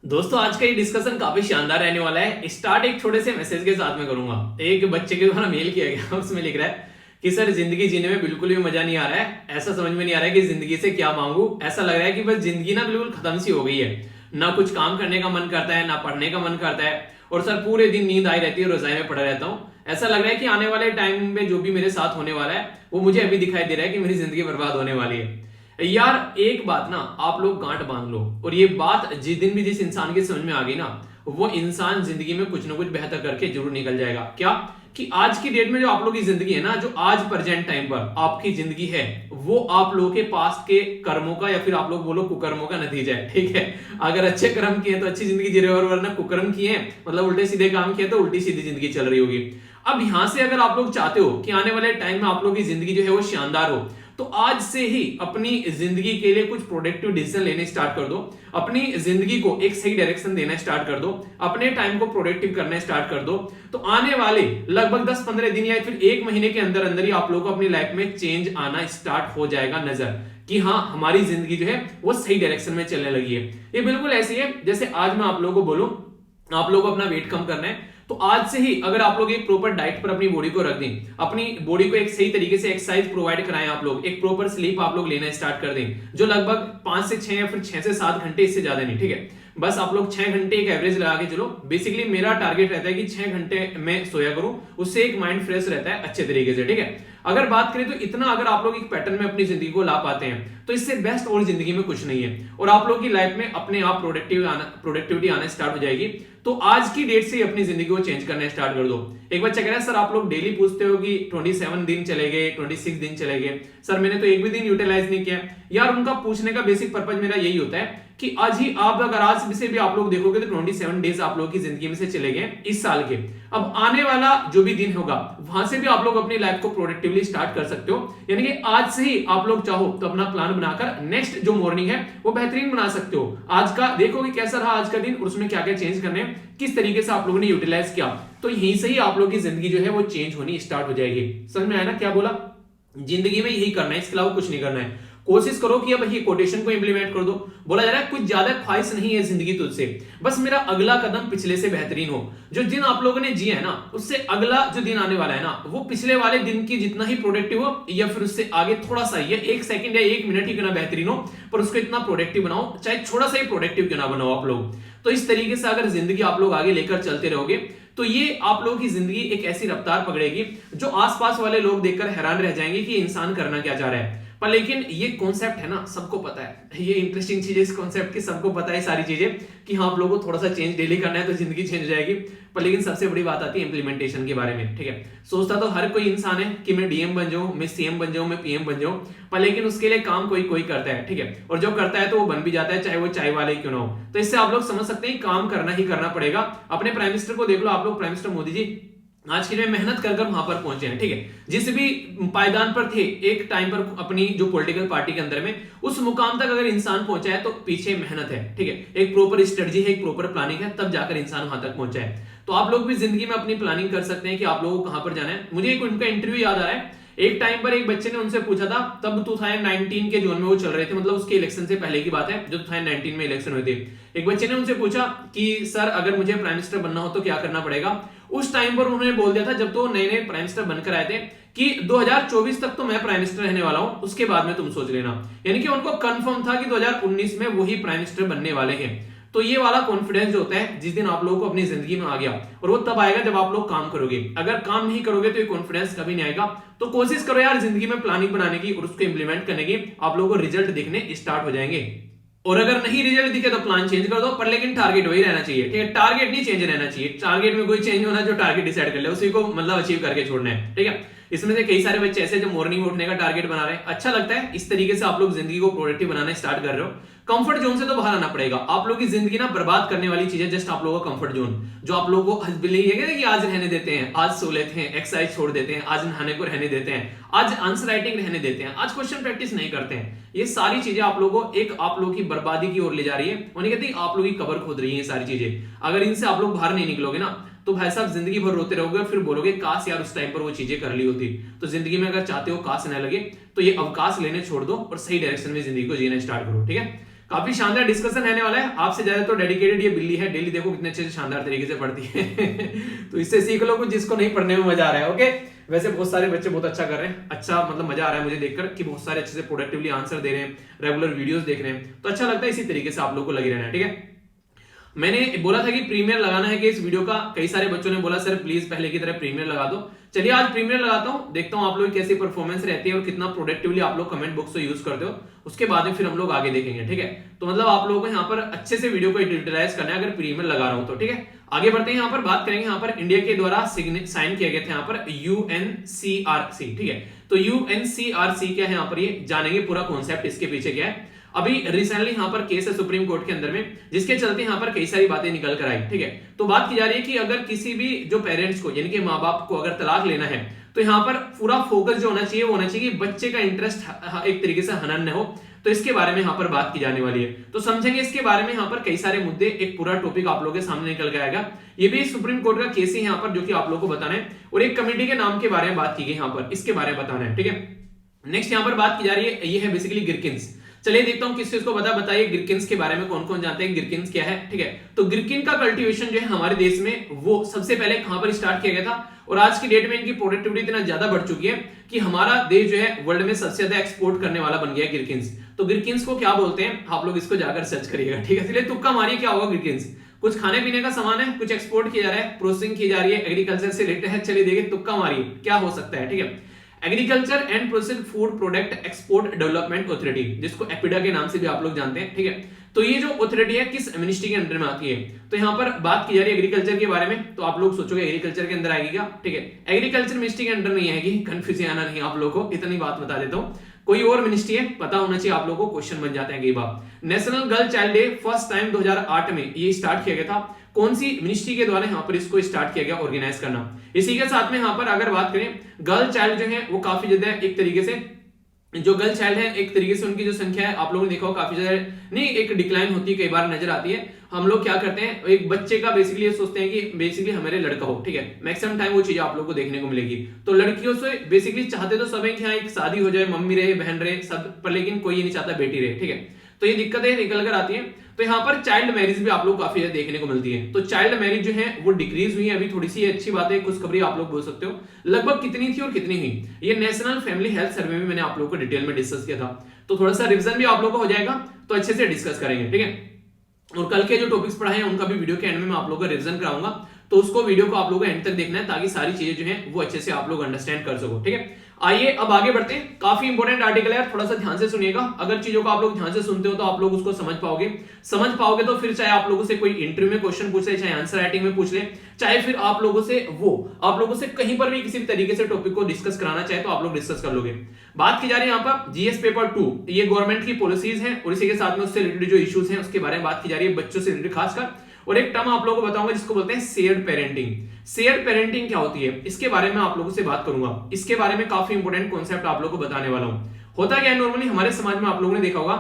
दोस्तों आज का ये डिस्कशन काफी शानदार रहने वाला है। स्टार्ट एक छोटे से मैसेज के साथ में करूंगा। एक बच्चे के द्वारा मेल किया गया, उसमें लिख रहा है कि सर जिंदगी जीने में बिल्कुल भी मजा नहीं आ रहा है। ऐसा समझ में नहीं आ रहा है कि जिंदगी से क्या मांगू। ऐसा लग रहा है कि बस जिंदगी ना बिल्कुल खत्म सी हो गई है। ना कुछ काम करने का मन करता है, ना पढ़ने का मन करता है। और सर पूरे दिन नींद आई रहती है, रजाई में पड़ा रहता हूँ। ऐसा लग रहा है कि आने वाले टाइम में जो भी मेरे साथ होने वाला है वो मुझे अभी दिखाई दे रहा है कि मेरी जिंदगी बर्बाद होने वाली है। यार एक बात ना आप लोग गांठ बांध लो, और ये बात जिस दिन भी जिस इंसान के समझ में आ गई ना, वो इंसान जिंदगी में कुछ ना कुछ बेहतर करके जरूर निकल जाएगा। क्या कि आज की डेट में जो आप लोगों की जिंदगी है ना, जो आज प्रेजेंट टाइम पर आपकी जिंदगी है, वो आप लोगों के पास के कर्मों का या फिर आप लोग बोलो कुकर्मों का नतीजा है। ठीक है, अगर अच्छे कर्म किए तो अच्छी जिंदगी जी रहे हो, और वरना कुकर्म किए मतलब उल्टे सीधे काम किए तो उल्टी सीधी जिंदगी चल रही होगी। अब यहां से अगर आप लोग चाहते हो कि आने वाले टाइम में आप लोगों की जिंदगी जो है वो शानदार हो, तो आज से ही अपनी जिंदगी के लिए कुछ प्रोडक्टिव डिसीजन लेने स्टार्ट कर दो। अपनी जिंदगी को एक सही डायरेक्शन देना स्टार्ट कर दो। अपने टाइम को प्रोडक्टिव करना स्टार्ट कर दो। तो आने वाले लगभग 10-15 दिन या फिर एक महीने के अंदर अंदर ही आप लोगों को अपनी लाइफ में चेंज आना स्टार्ट हो जाएगा नजर, कि हाँ हमारी जिंदगी जो है वो सही डायरेक्शन में चलने लगी है। ये बिल्कुल ऐसी है जैसे आज मैं आप लोगों को बोलूं आप लोगों को अपना वेट कम करना है, तो आज से ही अगर आप लोग एक प्रॉपर डाइट पर अपनी बॉडी को रख दें, अपनी बॉडी को एक सही तरीके से एक्सरसाइज प्रोवाइड कराएं, आप लोग एक प्रॉपर स्लीप आप लोग लेना स्टार्ट कर दें, जो लगभग 5 से 6 या फिर 6 से 7 घंटे, इससे ज्यादा नहीं। ठीक है, बस आप लोग 6 घंटे एक एवरेज लगा के चलो। बेसिकली मेरा टारगेट रहता है कि 6 घंटे में सोया करूं, उससे एक माइंड फ्रेश रहता है अच्छे तरीके से। ठीक है, अगर बात करें तो इतना अगर आप लोग एक पैटर्न में अपनी जिंदगी को ला पाते हैं तो इससे बेस्ट और जिंदगी में कुछ नहीं है, और आप लोग की लाइफ में अपने आप प्रोडक्टिविटी आना स्टार्ट हो जाएगी। तो आज की डेट से अपनी जिंदगी को चेंज करना स्टार्ट कर दो। एक बच्चा कह रहा है सर आप लोग डेली पूछते हो कि 27 दिन चले गए, 26 दिन चले गए, सर मैंने तो एक भी दिन यूटिलाइज नहीं किया। यार उनका पूछने का बेसिक पर्पज मेरा यही होता है कि आज ही आप अगर आज से भी आप लोग देखोगे तो 27 डेज आप लोगों की जिंदगी में से चले गए इस साल के। अब आने वाला जो भी दिन होगा वहां से भी आप लोग अपनी लाइफ को प्रोडक्टिवली स्टार्ट कर सकते हो। यानी कि आज से ही आप लोग चाहो तो अपना प्लान बनाकर नेक्स्ट जो मॉर्निंग है वो बेहतरीन बना सकते हो। आज का देखो कि कैसा रहा आज का दिन, और उसमें क्या क्या चेंज करने हैं, किस तरीके से आप लोगों ने यूटिलाइज किया, तो यहीं से ही आप लोगों की जिंदगी जो है वो चेंज होनी स्टार्ट हो जाएगी। समझ में आया ना क्या बोला? जिंदगी में यही करना है, इसके अलावा कुछ नहीं करना है। कोशिश करो कि अब ये कोटेशन को इंप्लीमेंट कर दो। बोला जा रहा है कुछ ज्यादा ख्वाहिश नहीं है जिंदगी तुझसे, बस मेरा अगला कदम पिछले से बेहतरीन हो। जो दिन आप लोगों ने जिए है ना, उससे अगला जो दिन आने वाला है ना, वो पिछले वाले दिन की जितना ही प्रोडक्टिव हो, या फिर उससे आगे थोड़ा सा, या 1 सेकंड या 1 मिनट ही क्यों ना बेहतरीन हो, पर उसको इतना प्रोडक्टिव बनाओ, चाहे थोड़ा सा ही प्रोडक्टिव क्यों ना बनाओ आप लोग। तो इस तरीके से अगर जिंदगी आप लोग आगे लेकर चलते रहोगे तो ये आप लोगों की जिंदगी एक ऐसी रफ्तार पकड़ेगी जो आसपास वाले लोग देखकर हैरान रह जाएंगे कि इंसान करना क्या चाह रहा है। पर लेकिन ये कॉन्सेप्ट है ना, सबको पता है, ये इंटरेस्टिंग चीज है इस कॉन्सेप्ट की, सबको पता है सारी चीजें कि हाँ आप लोगों को थोड़ा सा चेंज डेली करना है तो जिंदगी चेंज हो जाएगी। पर लेकिन सबसे बड़ी बात आती है इंप्लीमेंटेशन के बारे में। ठीक है, सोचता तो हर कोई इंसान है कि मैं डीएम बन जाऊं, मैं सीएम बन जाऊं, मैं पीएम बन जाऊं, पर लेकिन उसके लिए काम कोई कोई करता है। ठीक है, और जो करता है तो वो बन भी जाता है, चाहे वो चाय वाले क्यों ना हो। तो इससे आप लोग समझ सकते हैं काम करना ही करना पड़ेगा। अपने प्राइम मिनिस्टर को देख लो आप लोग, प्राइम मिनिस्टर मोदी जी आज के लिए मेहनत कर वहां पर पहुंचे हैं। ठीक है, जिस भी पायदान पर थे एक टाइम पर अपनी जो पॉलिटिकल पार्टी के अंदर में, उस मुकाम तक अगर इंसान पहुंचा है तो पीछे मेहनत है। ठीक है, एक प्रॉपर स्ट्रेटजी है, एक प्रॉपर प्लानिंग है, तब जाकर इंसान वहां तक पहुंचा है। तो आप लोग भी जिंदगी में अपनी प्लानिंग कर सकते हैं कि आप लोगों को कहां पर जाना है। मुझे एक उनका इंटरव्यू याद आ रहा है, एक टाइम पर एक बच्चे ने उनसे पूछा था, तब 2019 के जोन में वो चल रहे थे, मतलब उसके इलेक्शन से पहले की बात है, जो 2019 में इलेक्शन हुए थे। एक बच्चे ने उनसे पूछा कि सर अगर मुझे प्राइम मिनिस्टर बनना हो तो क्या करना पड़ेगा। उस टाइम पर उन्होंने बोल दिया था, जब तो नए नए प्राइम मिनिस्टर बनकर आए थे, कि 2024 तक तो मैं प्राइम मिनिस्टर रहने वाला हूं, उसके बाद में तुम सोच लेना। यानी कि उनको कंफर्म था कि 2019 में वही प्राइम मिनिस्टर बनने वाले हैं। तो ये वाला कॉन्फिडेंस जो होता है जिस दिन आप लोगों को अपनी जिंदगी में आ गया, और वो तब आएगा जब आप लोग काम करोगे। अगर काम नहीं करोगे तो ये कॉन्फिडेंस कभी नहीं आएगा। तो कोशिश करो यार जिंदगी में प्लानिंग बनाने की और उसको इंप्लीमेंट करने की, आप लोगों को रिजल्ट दिखने स्टार्ट हो जाएंगे। और अगर नहीं रिजल्ट दिखे तो प्लान चेंज कर दो, पर लेकिन टारगेट वही रहना चाहिए। ठीक है, टारगेट नहीं चेंज रहना चाहिए। टारगेट में कोई चेंज होना, जो टारगेट डिसाइड कर ले उसी को मतलब अचीव करके छोड़ना है। ठीक है, इसमें से कई सारे बच्चे ऐसे जो मॉर्निंग में उठने का टारगेट बना रहे हैं, अच्छा लगता है। इस तरीके से आप लोग जिंदगी को प्रोडक्टिव बनाना स्टार्ट कर रहे हो। कंफर्ट जोन से तो बाहर आना पड़ेगा। आप लोग की जिंदगी ना बर्बाद करने वाली चीज है जस्ट आप लोगों का कंफर्ट जोन, जो आप लोगों को कि आज रहने देते हैं, आज सो लेते हैं, एक्सरसाइज छोड़ देते हैं, आज नहाने को रहने देते हैं, आज आंसर राइटिंग रहने देते हैं, आज क्वेश्चन प्रैक्टिस नहीं करते हैं। ये सारी चीजें आप लोगों को एक आप लोगों की बर्बादी की ओर ले जा रही है। उन्हें कहते हैं आप लोगों की कबर खोद रही है ये सारी चीजें। अगर इनसे आप लोग बाहर नहीं निकलोगे ना, तो भाई साहब जिंदगी भर रोते रहोगे और फिर बोलोगे काश यार उस टाइम पर वो चीजें कर ली होती। तो जिंदगी में अगर चाहते हो काश न लगे तो ये अवकाश लेने छोड़ दो और सही डायरेक्शन में जिंदगी को जीना स्टार्ट करो। ठीक है, काफी शानदार डिस्कशन रहने वाला है। आपसे ज्यादा तो डेडिकेटेड ये बिल्ली है, डेली देखो कितने अच्छे से शानदार तरीके से पढ़ती है तो इससे सीख लो कुछ, जिसको नहीं पढ़ने में मजा आ रहा है। ओके, वैसे बहुत सारे बच्चे बहुत अच्छा कर रहे हैं, अच्छा मतलब मजा आ रहा है मुझे देखकर कि बहुत सारे अच्छे से प्रोडक्टिवली आंसर दे रहे हैं, रेगुलर वीडियोस देख रहे हैं, तो अच्छा लगता है। इसी तरीके से आप लोग को लगे रहना है, ठीक है। मैंने बोला था कि प्रीमियर लगाना है कि इस वीडियो का, कई सारे बच्चों ने बोला सर प्लीज पहले की तरह प्रीमियर लगा दो। चलिए आज प्रीमियर लगाता हूं, देखता हूं आप लोग कैसी परफॉर्मेंस रहती है और कितना प्रोडक्टिवली आप लोग कमेंट बॉक्स को यूज करते हो, उसके बाद में फिर हम लोग आगे देखेंगे, ठीक है। तो मतलब आप लोगों को यहाँ पर अच्छे से वीडियो को यूटिलाइज करना है अगर प्रीमियर लगा रहा हूं तो, ठीक है। आगे बढ़ते हैं, यहाँ पर बात करेंगे यहाँ पर इंडिया के द्वारा साइन किया गया था यहाँ पर UNCRC, ठीक है। तो UNCRC क्या है यहाँ पर, ये जानेंगे पूरा कॉन्सेप्ट इसके पीछे क्या है। अभी रिसेंटली यहाँ पर केस है सुप्रीम कोर्ट के अंदर में, जिसके चलते यहाँ पर कई सारी बातें निकल कर आई, ठीक है। तो बात की जा रही है कि अगर किसी भी जो पेरेंट्स को यानी कि माँ बाप को अगर तलाक लेना है तो यहाँ पर पूरा फोकस जो होना चाहिए वो होना चाहिए कि बच्चे का इंटरेस्ट एक तरीके से हनन न हो। तो इसके बारे में यहाँ पर बात की जाने वाली है, तो समझेंगे इसके बारे में। यहाँ पर कई सारे मुद्दे, एक पूरा टॉपिक आप लोगों के सामने निकल के आएगा। ये भी सुप्रीम कोर्ट का केस है यहाँ पर जो कि आप लोगों को बताना है, और एक कमेटी के नाम के बारे में बात की गई यहाँ पर, इसके बारे में बताना है, ठीक है। नेक्स्ट यहाँ पर बात की जा रही है, ये है बेसिकली गिरकिन्स। चलिए देखता हूं किस चीज को बताइए गिरकिन्स के बारे में, कौन कौन जानते हैं गिरकिन्स क्या है, ठीक है। तो गिरकिन का कल्टीवेशन जो है हमारे देश में वो सबसे पहले कहां पर स्टार्ट किया गया था, और आज की डेट में इनकी प्रोडक्टिविटी इतना ज्यादा बढ़ चुकी है कि हमारा देश जो है वर्ल्ड में सबसे ज्यादा एक्सपोर्ट करने वाला बन गया है गिरकिन्स। तो गिरकिन्स को क्या बोलते हैं आप लोग इसको जाकर सर्च करिएगा, ठीक है। इसलिए तुक्का मारिए क्या होगा गिरकिन्स। कुछ खाने पीने का सामान है, कुछ एक्सपोर्ट किया जा रहा है, प्रोसेसिंग की जा रही है, एग्रीकल्चर से रिलेटेड है। चलिए देखिए तुक्का मारिए क्या हो सकता है, ठीक है। Agriculture and processed food product export development authority, जिसको एपिडा के नाम से भी आप लोग जानते हैं, ठीक है। तो ये जो अथॉरिटी है किस मिनिस्ट्री के अंडर में आती है, तो यहाँ पर बात की जा रही है एग्रीकल्चर के बारे में। तो आप लोग सोचोगे एग्रीकल्चर के अंदर आएगी क्या, ठीक है। एग्रीकल्चर मिनिस्ट्री के अंडर नहीं आएगी, कंफ्यूजन आना नहीं आप लोग को, इतनी बात बता देता हूँ। कोई और मिनिस्ट्री है, पता होना चाहिए आप लोगों को, क्वेश्चन बन जाते हैं कई बार। National girl child day first time 2008 में ये स्टार्ट किया गया था। कौन सी मिनिस्ट्री के द्वारा यहाँ पर इसको स्टार्ट किया गया ऑर्गेनाइज करना। इसी के साथ में यहाँ पर अगर बात करें गर्ल चाइल्ड जो है वो काफी ज्यादा एक तरीके से, जो गर्ल चाइल्ड है एक तरीके से उनकी जो संख्या है आप लोगों ने देखा हो काफी ज्यादा नहीं, एक डिक्लाइन होती है, कई बार नजर आती है। हम लोग क्या करते हैं, एक बच्चे का बेसिकली ये सोचते हैं कि बेसिकली हमारे लड़का हो, ठीक है। मैक्सिमम टाइम वो चीज आप लोग को देखने को मिलेगी। तो लड़कियों से बेसिकली चाहते तो सब है कि हाँ एक शादी हो जाए, मम्मी रहे, बहन रहे सब, पर लेकिन कोई ये नहीं चाहता बेटी रहे, ठीक है। तो ये दिक्कतें निकल कर आती हैं। तो यहाँ पर चाइल्ड मैरिज भी आप लोग काफी ज्यादा देखने को मिलती है। तो चाइल्ड मैरिज जो है वो डिक्रीज हुई है अभी, थोड़ी सी अच्छी बात है, खुशखबरी आप लोग बोल सकते हो। लगभग कितनी थी और कितनी हुई, ये नेशनल फैमिली हेल्थ सर्वे में मैंने आप लोग को डिटेल में डिस्कस किया था। तो थोड़ा सा रिवीजन भी आप लोग को हो जाएगा, तो अच्छे से डिस्कस करेंगे, ठीक है। और कल के जो टॉपिक्स पढ़ाए हैं उनका भी वीडियो के एंड में मैं आप लोगों को रिवीजन कराऊंगा, तो उसको वीडियो को आप लोगों को एंड तक देखना है ताकि सारी चीजें जो है वो अच्छे से आप लोग अंडरस्टैंड कर सको, ठीक है। आइए अब आगे बढ़ते हैं, काफी इंपॉर्टेंट आर्टिकल है, थोड़ा सा ध्यान से सुनिएगा। अगर चीजों को आप लोग ध्यान से सुनते हो तो आप लोग उसको समझ पाओगे तो फिर चाहे आप लोगों से कोई इंटरव्यू में क्वेश्चन पूछ ले, चाहे आंसर राइटिंग में पूछ ले, चाहे फिर आप लोगों से कहीं पर भी किसी भी तरीके से टॉपिक को डिस्कस कराना चाहे तो आप लोग डिस्कस कर लोगे। बात की जा रही है यहाँ पर जीएस पेपर 2, ये गवर्नमेंट की पॉलिसीज है और इसी के साथ में उससे रिलेटेड जो इश्यूज हैं उसके बारे में बात की जा रही है, बच्चों से रिलेटेड खासकर। और एक टर्म आप लोगों को बताऊंगा जिसको बोलते हैं शेयर्ड पेरेंटिंग। शेयर्ड पेरेंटिंग क्या होती है, इसके बारे में आप लोगों से बात करूंगा। इसके बारे में काफी इंपॉर्टेंट कॉन्सेप्ट आप लोगों को बताने वाला हूं। होता क्या है, नॉर्मली हमारे समाज में आप लोगों ने देखा होगा,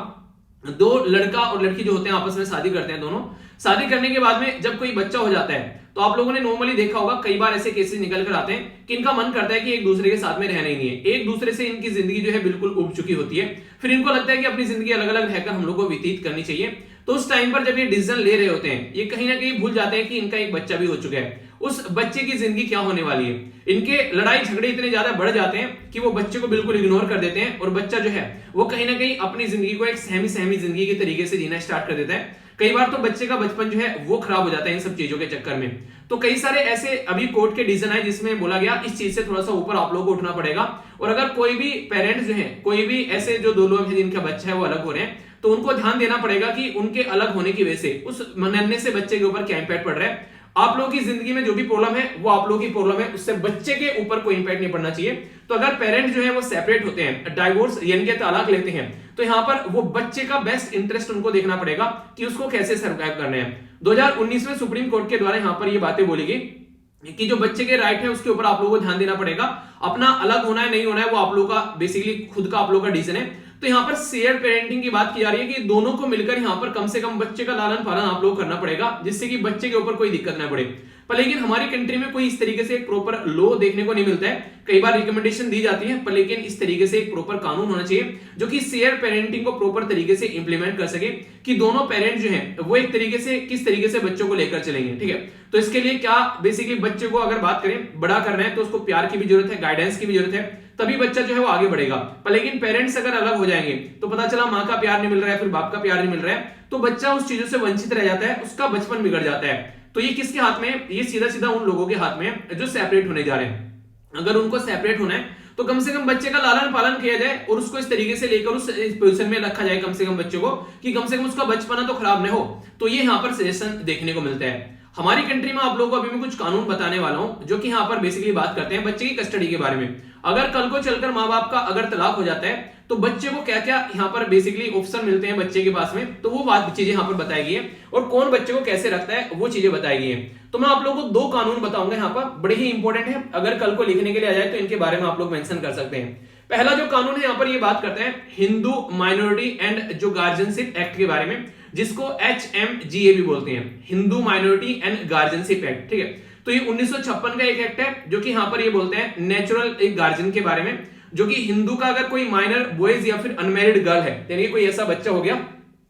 दो लड़का और लड़की जो होते हैं आपस में शादी करते हैं, दोनों शादी करने के बाद में जब कोई बच्चा हो जाता है तो आप लोगों ने नॉर्मली देखा होगा कई बार ऐसे केसेस निकल कर आते हैं कि इनका मन करता है कि एक दूसरे के साथ में रहना ही नहीं है, एक दूसरे से इनकी जिंदगी जो है बिल्कुल उब चुकी होती है। फिर इनको लगता है कि अपनी जिंदगी अलग अलग रहकर हम लोग को व्यतीत करनी चाहिए। तो उस टाइम पर जब ये डिसीजन ले रहे होते हैं, ये कहीं ना कहीं भूल जाते हैं कि इनका एक बच्चा भी हो चुका है। उस बच्चे की जिंदगी क्या होने वाली है, इनके लड़ाई झगड़े इतने ज्यादा बढ़ जाते हैं कि वो बच्चे को बिल्कुल इग्नोर कर देते हैं और बच्चा जो है वो कहीं ना कहीं अपनी जिंदगी को एक सहमी जिंदगी के तरीके से जीना स्टार्ट कर देता है। कई बार तो बच्चे का बचपन जो है वो खराब हो जाता है इन सब चीजों के चक्कर में। तो कई सारे ऐसे अभी कोर्ट के डिसीजन आए जिसमें बोला गया इस चीज से थोड़ा सा ऊपर आप लोगों को उठना पड़ेगा। और अगर कोई भी पेरेंट्स जो है, कोई भी ऐसे जो दो लोग हैं जिनका बच्चा है वो अलग हो रहे हैं, तो उनको ध्यान देना पड़ेगा कि उनके अलग होने की वजह से उस नन्हे से बच्चे के ऊपर क्या इंपैक्ट पड़ रहा है। आप लोगों की जिंदगी में जो भी प्रॉब्लम है वो आप लोगों की प्रॉब्लम है, उससे बच्चे के ऊपर कोई इंपैक्ट नहीं पड़ना चाहिए। तो अगर पेरेंट जो है वो सेपरेट होते हैं, डाइवोर्स यानी कि तलाक लेते हैं, तो यहाँ पर वो बच्चे का बेस्ट इंटरेस्ट उनको देखना पड़ेगा कि उसको कैसे सर्वाइव करना है। 2019 में सुप्रीम कोर्ट के द्वारा यहाँ पर ये बातें बोली गई कि जो बच्चे के राइट है उसके ऊपर आप लोगों को ध्यान देना पड़ेगा। अपना अलग होना है नहीं होना है वो आप लोगों का बेसिकली खुद का आप लोगों का डिसीजन है। तो यहाँ पर शेयर पेरेंटिंग की बात की जा रही है कि दोनों को मिलकर यहाँ पर कम से कम बच्चे का लालन पालन आप लोग करना पड़ेगा, जिससे कि बच्चे के ऊपर कोई दिक्कत ना पड़े। पर लेकिन हमारी कंट्री में कोई इस तरीके से एक प्रॉपर लॉ देखने को नहीं मिलता है। कई बार रिकमेंडेशन दी जाती है, पर लेकिन इस तरीके से एक प्रॉपर कानून होना चाहिए जो कि शेयर पेरेंटिंग को प्रॉपर तरीके से इंप्लीमेंट कर सके, कि दोनों पेरेंट जो हैं वो एक तरीके से किस तरीके से बच्चों को लेकर चलेंगे। ठीक है, तो इसके लिए क्या बेसिकली बच्चे को अगर बात करें बड़ा करना है तो उसको प्यार की भी जरूरत है, गाइडेंस की भी जरूरत है, तभी बच्चा जो है वो आगे बढ़ेगा। पर लेकिन पेरेंट्स अगर अलग हो जाएंगे तो पता चला माँ का प्यार नहीं मिल रहा है, फिर बाप का प्यार नहीं मिल रहा है, तो बच्चा उस चीजों से वंचित रह जाता है, उसका बचपन बिगड़ जाता है। तो ये किसके हाथ में है? ये सीधा सीधा उन लोगों के हाथ में है जो सेपरेट होने जा रहे हैं। अगर उनको सेपरेट होना है तो कम से कम बच्चे का लालन पालन किया जाए और उसको इस तरीके से लेकर उस पोजीशन में रखा जाए कम से कम बच्चे को, कि कम से कम उसका बचपना तो खराब न हो। तो ये यहाँ पर सजेशन देखने को मिलता है। हमारी कंट्री में आप लोगों को अभी मैं कुछ कानून बताने वाला हूं जो कि यहाँ पर बेसिकली बात करते हैं बच्चे की कस्टडी के बारे में। अगर कल को चलकर माँ बाप का अगर तलाक हो जाता है तो बच्चे को क्या क्या यहाँ पर बेसिकली ऑप्शन मिलते हैं बच्चे के पास में, तो वो बात चीजें यहाँ पर बताई गई है, और कौन बच्चे को कैसे रखता है वो चीजें बताई गई है। तो मैं आप लोगों को 2 कानून बताऊंगा यहाँ पर, बड़े ही इंपॉर्टेंट है, अगर कल को लिखने के लिए आ जाए तो इनके बारे में आप लोग मेंशन कर सकते हैं। पहला जो कानून है यहाँ पर ये बात करते हैं हिंदू माइनॉरिटी एंड जो गार्जियनशिप एक्ट के बारे में, जिसको HMGA भी बोलते हैं, Hindu minority and guardianship act. ठीक है, तो ये 1956 का एक एक्ट है जो कि यहाँ पर ये बोलते हैं नेचुरल एक गार्जियन के बारे में, जो कि हिंदू का अगर कोई माइनर बॉयज या फिर अनमैरिड गर्ल है, यानी कोई ऐसा बच्चा हो गया,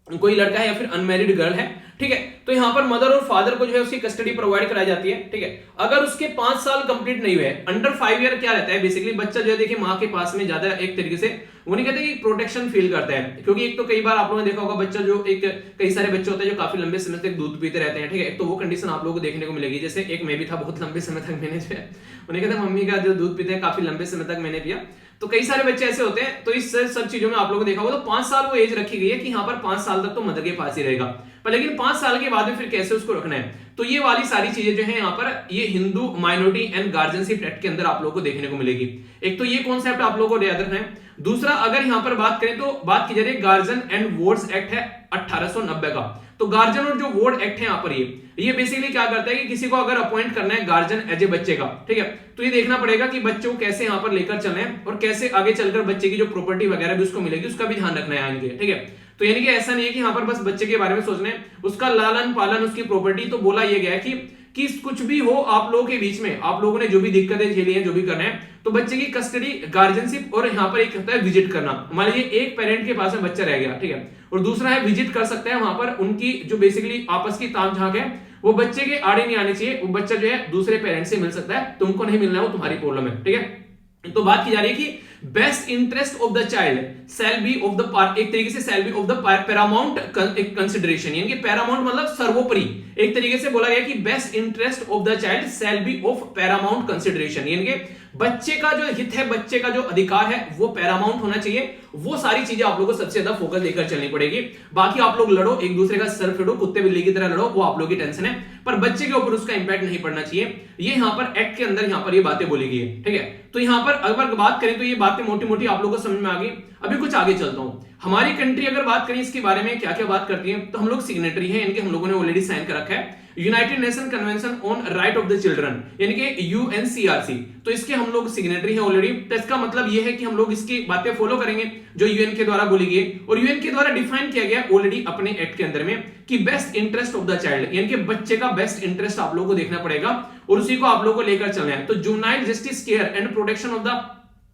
कोई लड़का है या फिर अनमैरिड गर्ल है, ठीक है, तो यहाँ पर मदर और फादर को जो है उसकी कस्टडी प्रोवाइड कराई जाती है। ठीक है, अगर उसके 5 साल कंप्लीट नहीं हुए, अंडर 5 ईयर क्या रहता है बेसिकली बच्चा जो है देखिए माँ के पास में ज्यादा एक तरीके से वो नहीं कहते कि प्रोटेक्शन फील करता है, क्योंकि एक तो कई बार आप लोगों ने देखा होगा बच्चा जो एक कई सारे बच्चे होते हैं जो काफी लंबे समय तक दूध पीते रहते हैं। ठीक है, एक तो वो कंडीशन आप लोगों को देखने को मिलेगी, जैसे एक मैं भी था बहुत लंबे समय तक मैंने जो है उन्हें कहते हैं मम्मी का जो दूध पीते हैं काफी लंबे समय तक मैंने पिया, तो कई सारे बच्चे ऐसे होते हैं। तो इस सब चीजों में आप लोगों को देखा होगा तो 5 साल वो एज रखी गई है कि यहाँ पर 5 साल तक तो मदर के पास ही रहेगा, पर लेकिन 5 साल के बाद में फिर कैसे उसको रखना है, तो ये वाली सारी चीजें जो है यहाँ पर ये Hindu minority and guardianship act के अंदर आप लोगों को देखने को मिलेगी। एक तो ये कॉन्सेप्ट आप लोगों को याद रखना है। दूसरा अगर यहाँ पर बात करें तो बात की जा रही है गार्जियन एंड वार्ड्स एक्ट है 1890 का। तो गार्जियन और जो वार्ड एक्ट है यहाँ पर ये बेसिकली क्या करता है कि किसी को अगर अपॉइंट करना है गार्जियन एज ए बच्चे का, ठीक है, तो ये देखना पड़ेगा कि बच्चों को कैसे यहाँ पर लेकर चलना है और कैसे आगे चलकर बच्चे की जो प्रॉपर्टी वगैरह भी उसको मिलेगी उसका भी ध्यान रखना है आगे। ठीक है, तो यानी कि ऐसा नहीं है कि यहाँ पर बस बच्चे के बारे में सोचना है, उसका लालन पालन उसकी प्रॉपर्टी। तो बोला यह गया है कि कुछ भी हो आप लोगों के बीच में, आप लोगों ने जो भी दिक्कतें झेली हैं जो भी करना है, तो बच्चे की कस्टडी गार्जियनशिप और यहाँ पर एक होता है विजिट करना। मान लीजिए एक पेरेंट के पास में बच्चा रह गया, ठीक है, और दूसरा है विजिट कर सकता है वहां पर, उनकी जो बेसिकली आपस की तामझाम है वो बच्चे के आड़े नहीं आनी चाहिए, वो बच्चा जो है दूसरे पेरेंट से मिल सकता है, तुमको नहीं मिलना है वो तुम्हारी प्रॉब्लम है। ठीक है, तो बात की जा रही है कि best interest of the child shall be of the part, एक तरीके से shall be of the Paramount consideration, यानी कि पैरामाउंट मतलब सर्वोपरि, एक तरीके से बोला गया कि best interest of the child shall be of Paramount consideration, यानी कि बच्चे का जो हित है, बच्चे का जो अधिकार है वो पैरामाउंट होना चाहिए। वो सारी चीजें आप लोगों को सबसे ज्यादा फोकस लेकर चलनी पड़ेगी। बाकी आप लोग लड़ो एक दूसरे का सर फेड़ो कुत्ते बिल्ली की तरह लड़ो, वो आप लोगों की टेंशन है, पर बच्चे के ऊपर उसका इंपैक्ट नहीं पड़ना चाहिए। ये यहाँ पर एक्ट के अंदर यहाँ पर ये बातें बोली गई है। ठीक है, तो यहाँ पर अगर बात करें तो ये बातें मोटी मोटी आप लोगों को समझ में आ गई। अभी कुछ आगे चलता हूं। हमारी कंट्री अगर बात करें इसके बारे में क्या क्या बात करती है, तो हम लोग सिग्नेटरी हैं, इनके हम लोगों ने ऑलरेडी साइन कर रखा है United nation convention on right of the children, यानी कि UNCRC, तो इसके हम लोग सिग्नेटरी हैं ऑलरेडी। तो इसका मतलब यह है कि हम लोग इसकी बातें फॉलो करेंगे जो यूएन के द्वारा बोली गई और यूएन के द्वारा डिफाइन किया गया ऑलरेडी अपने एक्ट के अंदर में कि best interest of the child, यानी कि बच्चे का बेस्ट इंटरेस्ट आप लोगों को देखना पड़ेगा और उसी को आप लोगों को लेकर चलना है। तो juvenile justice care and protection of the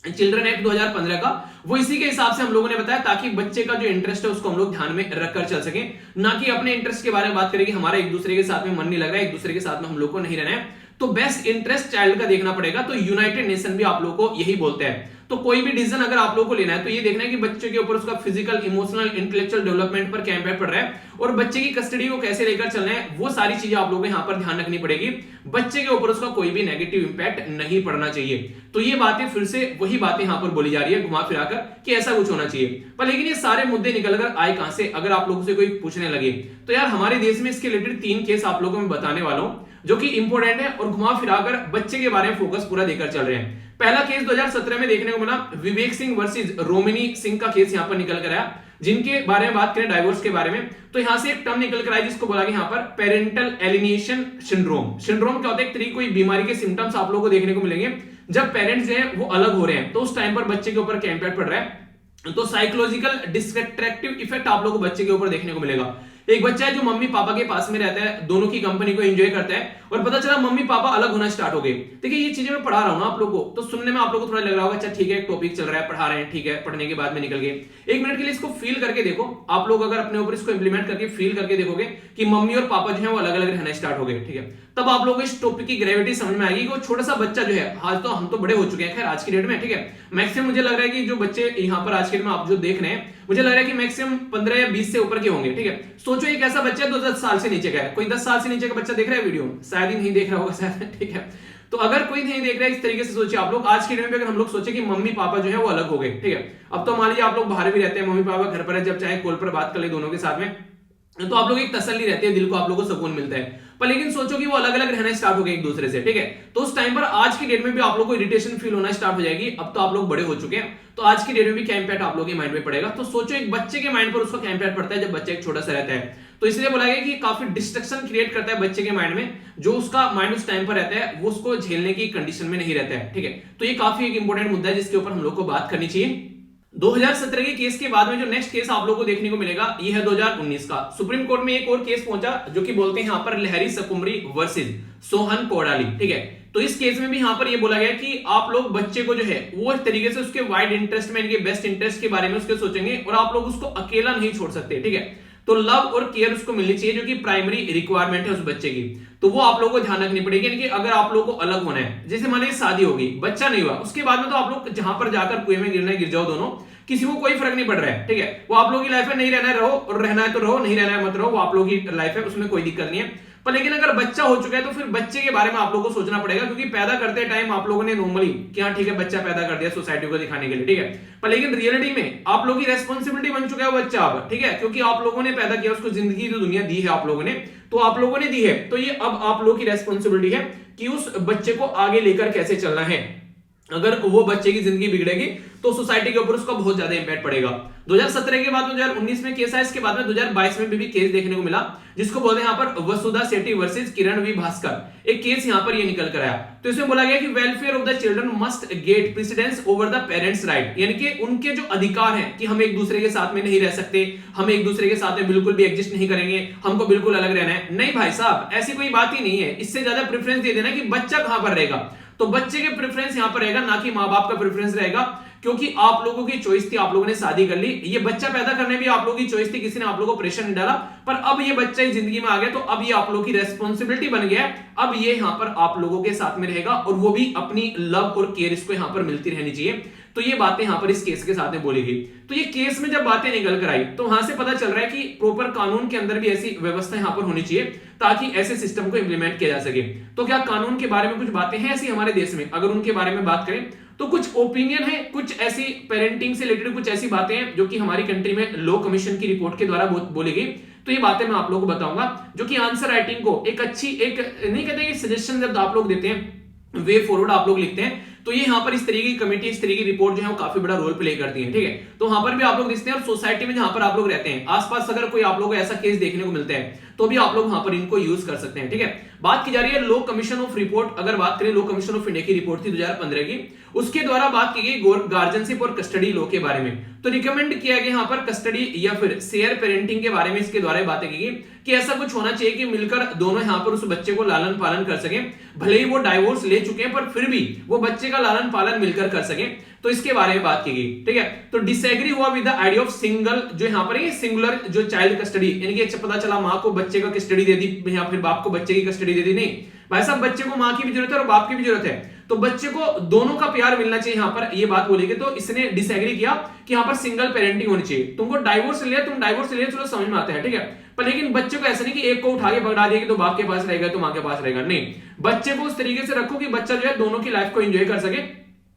children act 2015 का वो इसी के हिसाब से हम लोगों ने बताया, ताकि बच्चे का जो इंटरेस्ट है उसको हम लोग ध्यान में रखकर चल सकें, ना कि अपने इंटरेस्ट के बारे में बात करें कि हमारा एक दूसरे के साथ में मन नहीं लग रहा है, एक दूसरे के साथ में हम लोग को नहीं रहना है। तो बेस्ट इंटरेस्ट चाइल्ड का देखना पड़ेगा। तो यूनाइटेड नेशन भी आप लोगों को यही बोलते हैं। तो कोई भी डिसीजन अगर आप लोगों को लेना है तो ये देखना है कि बच्चे के ऊपर उसका फिजिकल, इमोशनल, इंटेलेक्चुअल डेवलपमेंट पर क्या इंपैक्ट पड़ रहा है और बच्चे की कस्टडी को कैसे लेकर चलना है, वो सारी चीजें आप लोगों को यहाँ पर ध्यान रखनी पड़ेगी। बच्चे के ऊपर उसका कोई भी नेगेटिव इंपैक्ट नहीं पड़ना चाहिए। तो ये बातें फिर से वही बातें यहाँ पर बोली जा रही है घुमा फिरा कर कि ऐसा कुछ होना चाहिए। पर लेकिन ये सारे मुद्दे निकल कर आए कहां से, अगर आप लोगों से कोई पूछने लगे तो यार हमारे देश में इसके रिलेटेड 3 केस आप लोगों को मैं बताने वाला हूं जो कि इंपॉर्टेंट है और घुमा फिराकर बच्चे के बारे में फोकस पूरा देकर चल रहे हैं। पहला केस 2017 में देखने को मिला, विवेक सिंह वर्सेस रोमिनी सिंह का केस यहाँ पर निकल कर आया, जिनके बारे में बात करें डाइवोर्स के बारे में, तो यहां से एक टर्म निकल कर आया जिसको बोला गया यहाँ पर पेरेंटल एलिनिएशन सिंड्रोम। सिंड्रोम क्या होता है, एक तरीके कोई बीमारी के सिम्टम्स आप लोगों को देखने को मिलेंगे जब पेरेंट्स जो है वो अलग हो रहे हैं, तो उस टाइम पर बच्चे के ऊपर क्या इंपैक्ट पड़ रहा है, तो साइकोलॉजिकल डिस्ट्रैक्टिव इफेक्ट आप लोगों को बच्चे के ऊपर देखने को मिलेगा। एक बच्चा है जो मम्मी पापा के पास में रहता है, दोनों की कंपनी को एंजॉय करता है, और पता चला मम्मी पापा अलग होना स्टार्ट हो गए। देखिए ये चीजें मैं पढ़ा रहा हूं ना आप लोगों को, तो सुनने में आप लोगों को थोड़ा लग रहा होगा अच्छा ठीक है टॉपिक चल रहा है, पढ़ा रहे हैं, ठीक है, पढ़ने के बाद में निकल गए। एक मिनट के लिए इसको फील करके देखो आप लोग, अगर अपने ऊपर इसको इंप्लीमेंट करके फील करके देखोगे कि मम्मी और पापा जो है वो अलग अलग रहना स्टार्ट हो गए, ठीक है, तब आप लोगों को इस टॉपिक की ग्रेविटी समझ में आएगी कि वो छोटा सा बच्चा जो है, आज तो हम तो बड़े हो चुके हैं खैर आज की डेट में, ठीक है, मैक्सिमम मुझे लग रहा है कि जो बच्चे यहाँ पर आज के डेट में आप जो देख रहे हैं, मुझे लग रहा है कि मैक्सिमम 15 या 20 से ऊपर के होंगे, ठीक है। सोचो एक ऐसा बच्चा जो 10 साल से नीचे का है, कोई 10 साल से नीचे का बच्चा देख रहा है वीडियो, शायद ही नहीं देख रहा होगा शायद, ठीक है। तो अगर कोई नहीं देख रहा है, इस तरीके से सोचिए आप लोग, आज के डेट में अगर हम लोग सोचे कि मम्मी पापा जो है वो अलग हो गए, ठीक है, अब तो मान लीजिए आप लोग बाहर भी रहते हैं, मम्मी पापा घर पर है, जब चाहे कॉल पर बात कर ले दोनों के साथ में, तो आप लोग एक तसल्ली रहती है, दिल को आप लोगों को सुकून मिलता है। पर लेकिन सोचो कि वो अलग अलग रहना स्टार्ट हो गए एक दूसरे से, ठीक है, तो उस टाइम पर आज की डेट में भी आप लोग को इरिटेशन फील होना स्टार्ट हो जाएगी। अब तो आप लोग बड़े हो चुके हैं, तो आज की डेट में भी क्या इंपैक्ट आप लोगों के माइंड में पड़ेगा। तो सोचो एक बच्चे के माइंड पर उसका क्या इंपैक्ट पड़ता है जब बच्चा एक छोटा सा रहता है। तो इसलिए बोला गया कि काफी डिस्ट्रक्शन क्रिएट करता है बच्चे के माइंड में, जो उसका माइंड उस टाइम पर रहता है वो उसको झेलने की कंडीशन में नहीं रहता है, ठीक है। तो ये काफी एक इंपॉर्टेंट मुद्दा है जिसके ऊपर हम लोग को बात करनी चाहिए। 2017 के केस के बाद में जो नेक्स्ट केस आप लोगों को देखने को मिलेगा ये है 2019 का। सुप्रीम कोर्ट में एक और केस पहुंचा जो कि बोलते हैं यहाँ पर लहरी सकुमरी वर्सेस सोहन कोडाली, ठीक है। तो इस केस में भी यहाँ पर ये बोला गया कि आप लोग बच्चे को जो है वो इस तरीके से उसके वाइड इंटरेस्ट में, इनके बेस्ट इंटरेस्ट के बारे में उसके सोचेंगे, और आप लोग उसको अकेला नहीं छोड़ सकते, ठीक है। तो लव और केयर उसको मिलनी चाहिए जो कि प्राइमरी रिक्वायरमेंट है उस बच्चे की, तो वो आप लोगों को ध्यान रखनी पड़ेगी। यानी कि अगर आप लोगों को अलग होना है, जैसे मानिए शादी होगी, बच्चा नहीं हुआ, उसके बाद में तो आप लोग जहां पर जाकर कुएं में गिरना है गिर जाओ दोनों, किसी को कोई फर्क नहीं पड़ रहा है, ठीक है। वो आप लोगों की लाइफ है, नहीं रहना है रहो, और रहना है तो रहो, नहीं रहना है मत रहो, वो आप लोगों की लाइफ है, उसमें कोई दिक्कत नहीं है। पर लेकिन अगर बच्चा हो चुका है तो फिर बच्चे के बारे में आप लोगों को सोचना पड़ेगा, क्योंकि पैदा करते टाइम आप लोगों ने नॉर्मली कि हाँ ठीक है बच्चा पैदा कर दिया सोसाइटी को दिखाने के लिए, ठीक है, पर लेकिन रियलिटी में आप लोगों की रेस्पॉन्सिबिलिटी बन चुका है वो बच्चा अब, ठीक है, क्योंकि आप लोगों ने पैदा किया, उसको जिंदगी जो दुनिया दी है आप लोगों ने, तो आप लोगों ने दी है, तो ये अब आप लोगों की रेस्पॉन्सिबिलिटी है कि उस बच्चे को आगे लेकर कैसे चलना है। अगर वो बच्चे की जिंदगी बिगड़ेगी तो सोसाइटी के ऊपर उसका बहुत ज्यादा इंपैक्ट पड़ेगा। 2017 के बाद 2019 में केस है, इसके बाद में 2022 में भी केस देखने को मिला जिसको बोलते हैं यहाँ पर वसुधा सेठी वर्सेस किरण वी भास्कर, एक केस यहाँ पर ये निकल कर आया। तो इसमें बोला गया कि welfare of the children must get precedence over the parents right, यानी कि उनके जो अधिकार हैं कि हम एक दूसरे के साथ में नहीं रह सकते, हम एक दूसरे के साथ में बिल्कुल भी एग्जिस्ट नहीं करेंगे, हमको बिल्कुल अलग रहना है, नहीं भाई साहब ऐसी कोई बात ही नहीं है। इससे ज्यादा प्रेफरेंस दे देना कि बच्चा कहां पर रहेगा, तो बच्चे के प्रेफरेंस यहां पर रहेगा, ना कि मां बाप का प्रेफरेंस रहेगा, क्योंकि आप लोगों की चॉइस थी, आप लोगों ने शादी कर ली, ये बच्चा पैदा करने भी आप लोगों की चॉइस थी, किसी ने आप लोगों को प्रेशर नहीं डाला, पर अब ये बच्चा इस जिंदगी में आ गया तो अब ये आप लोगों की रेस्पॉन्सिबिलिटी बन गया है, अब ये यहां पर आप लोगों के साथ में रहेगा, और वो भी अपनी लव और केयर इसको यहां पर मिलती रहनी चाहिए। तो ये बातें यहां पर इस केस के साथ में बोली गई। तो ये केस में जब बातें निकल कर आई तो वहां से पता चल रहा है कि प्रॉपर कानून के अंदर भी ऐसी व्यवस्था यहां पर होनी चाहिए ताकि ऐसे सिस्टम को इंप्लीमेंट किया जा सके। तो क्या कानून के बारे में कुछ बातें हैं ऐसी हमारे देश में, अगर उनके बारे में बात करें तो कुछ ओपिनियन है, कुछ ऐसी पेरेंटिंग से रिलेटेड कुछ ऐसी बातें हैं जो कि हमारी कंट्री में लॉ कमीशन की रिपोर्ट के द्वारा बोली गई। तो ये बातें मैं आप लोगों को बताऊंगा जो कि आंसर राइटिंग को एक अच्छी, एक नहीं कहते कि सजेशन जब आप लोग देते हैं, वे फॉरवर्ड आप लोग लिखते हैं, तो ये यहाँ पर इस तरीके की कमेटी, इस तरीके की रिपोर्ट जो है वो काफी बड़ा रोल प्ले करती है, ठीक है। तो वहां पर भी आप लोग देखते हैं, और सोसाइटी में जहां पर आप लोग रहते हैं आसपास अगर कोई आप लोगों को ऐसा केस देखने को मिलता है तो भी आप लोग वहां पर इनको यूज कर सकते हैं, ठीक है। बात की जा रही है लॉ कमीशन ऑफ रिपोर्ट, अगर बात करें लॉ कमीशन ऑफ इंडिया की रिपोर्ट थी 2015 की, उसके द्वारा बात की गई गार्जियनशिप और कस्टडी लॉ के बारे में। तो रिकमेंड किया गया यहाँ पर कस्टडी या फिर शेयर पेरेंटिंग के बारे में, इसके द्वारा बातें की गई कि ऐसा कुछ होना चाहिए कि मिलकर दोनों यहाँ पर उस बच्चे को लालन पालन कर सके, भले ही वो डाइवोर्स ले चुके हैं पर फिर भी वो बच्चे का लालन पालन मिलकर कर सके, तो इसके बारे में बात की गई, ठीक है। तो डिसएग्री हुआ with the idea of single, जो यहाँ पर सिंगुलर जो चाइल्ड कस्टडी, यानी कि पता चला माँ को बच्चे का कस्टडी दे दी या फिर बाप को बच्चे की कस्टडी दे दी, नहीं भाई साहब बच्चे को माँ की भी जरूरत है और बाप की भी जरूरत है, तो बच्चे को दोनों का प्यार मिलना चाहिए, यहाँ पर ये बात बोली गई। तो इसने डिसएग्री किया कि यहाँ पर सिंगल पेरेंटिंग होनी चाहिए, तुमको डाइवोर्स लिया, तुम डाइवोर्स लिया, चलो समझ में आता है, ठीक है, पर लेकिन बच्चे को ऐसा नहीं कि एक को उठा के पकड़ा दिया कि तो बाप के पास रहेगा तो माँ के पास रहेगा, नहीं, बच्चे को उस तरीके से रखो कि बच्चा जो है दोनों की लाइफ को एंजॉय कर सके,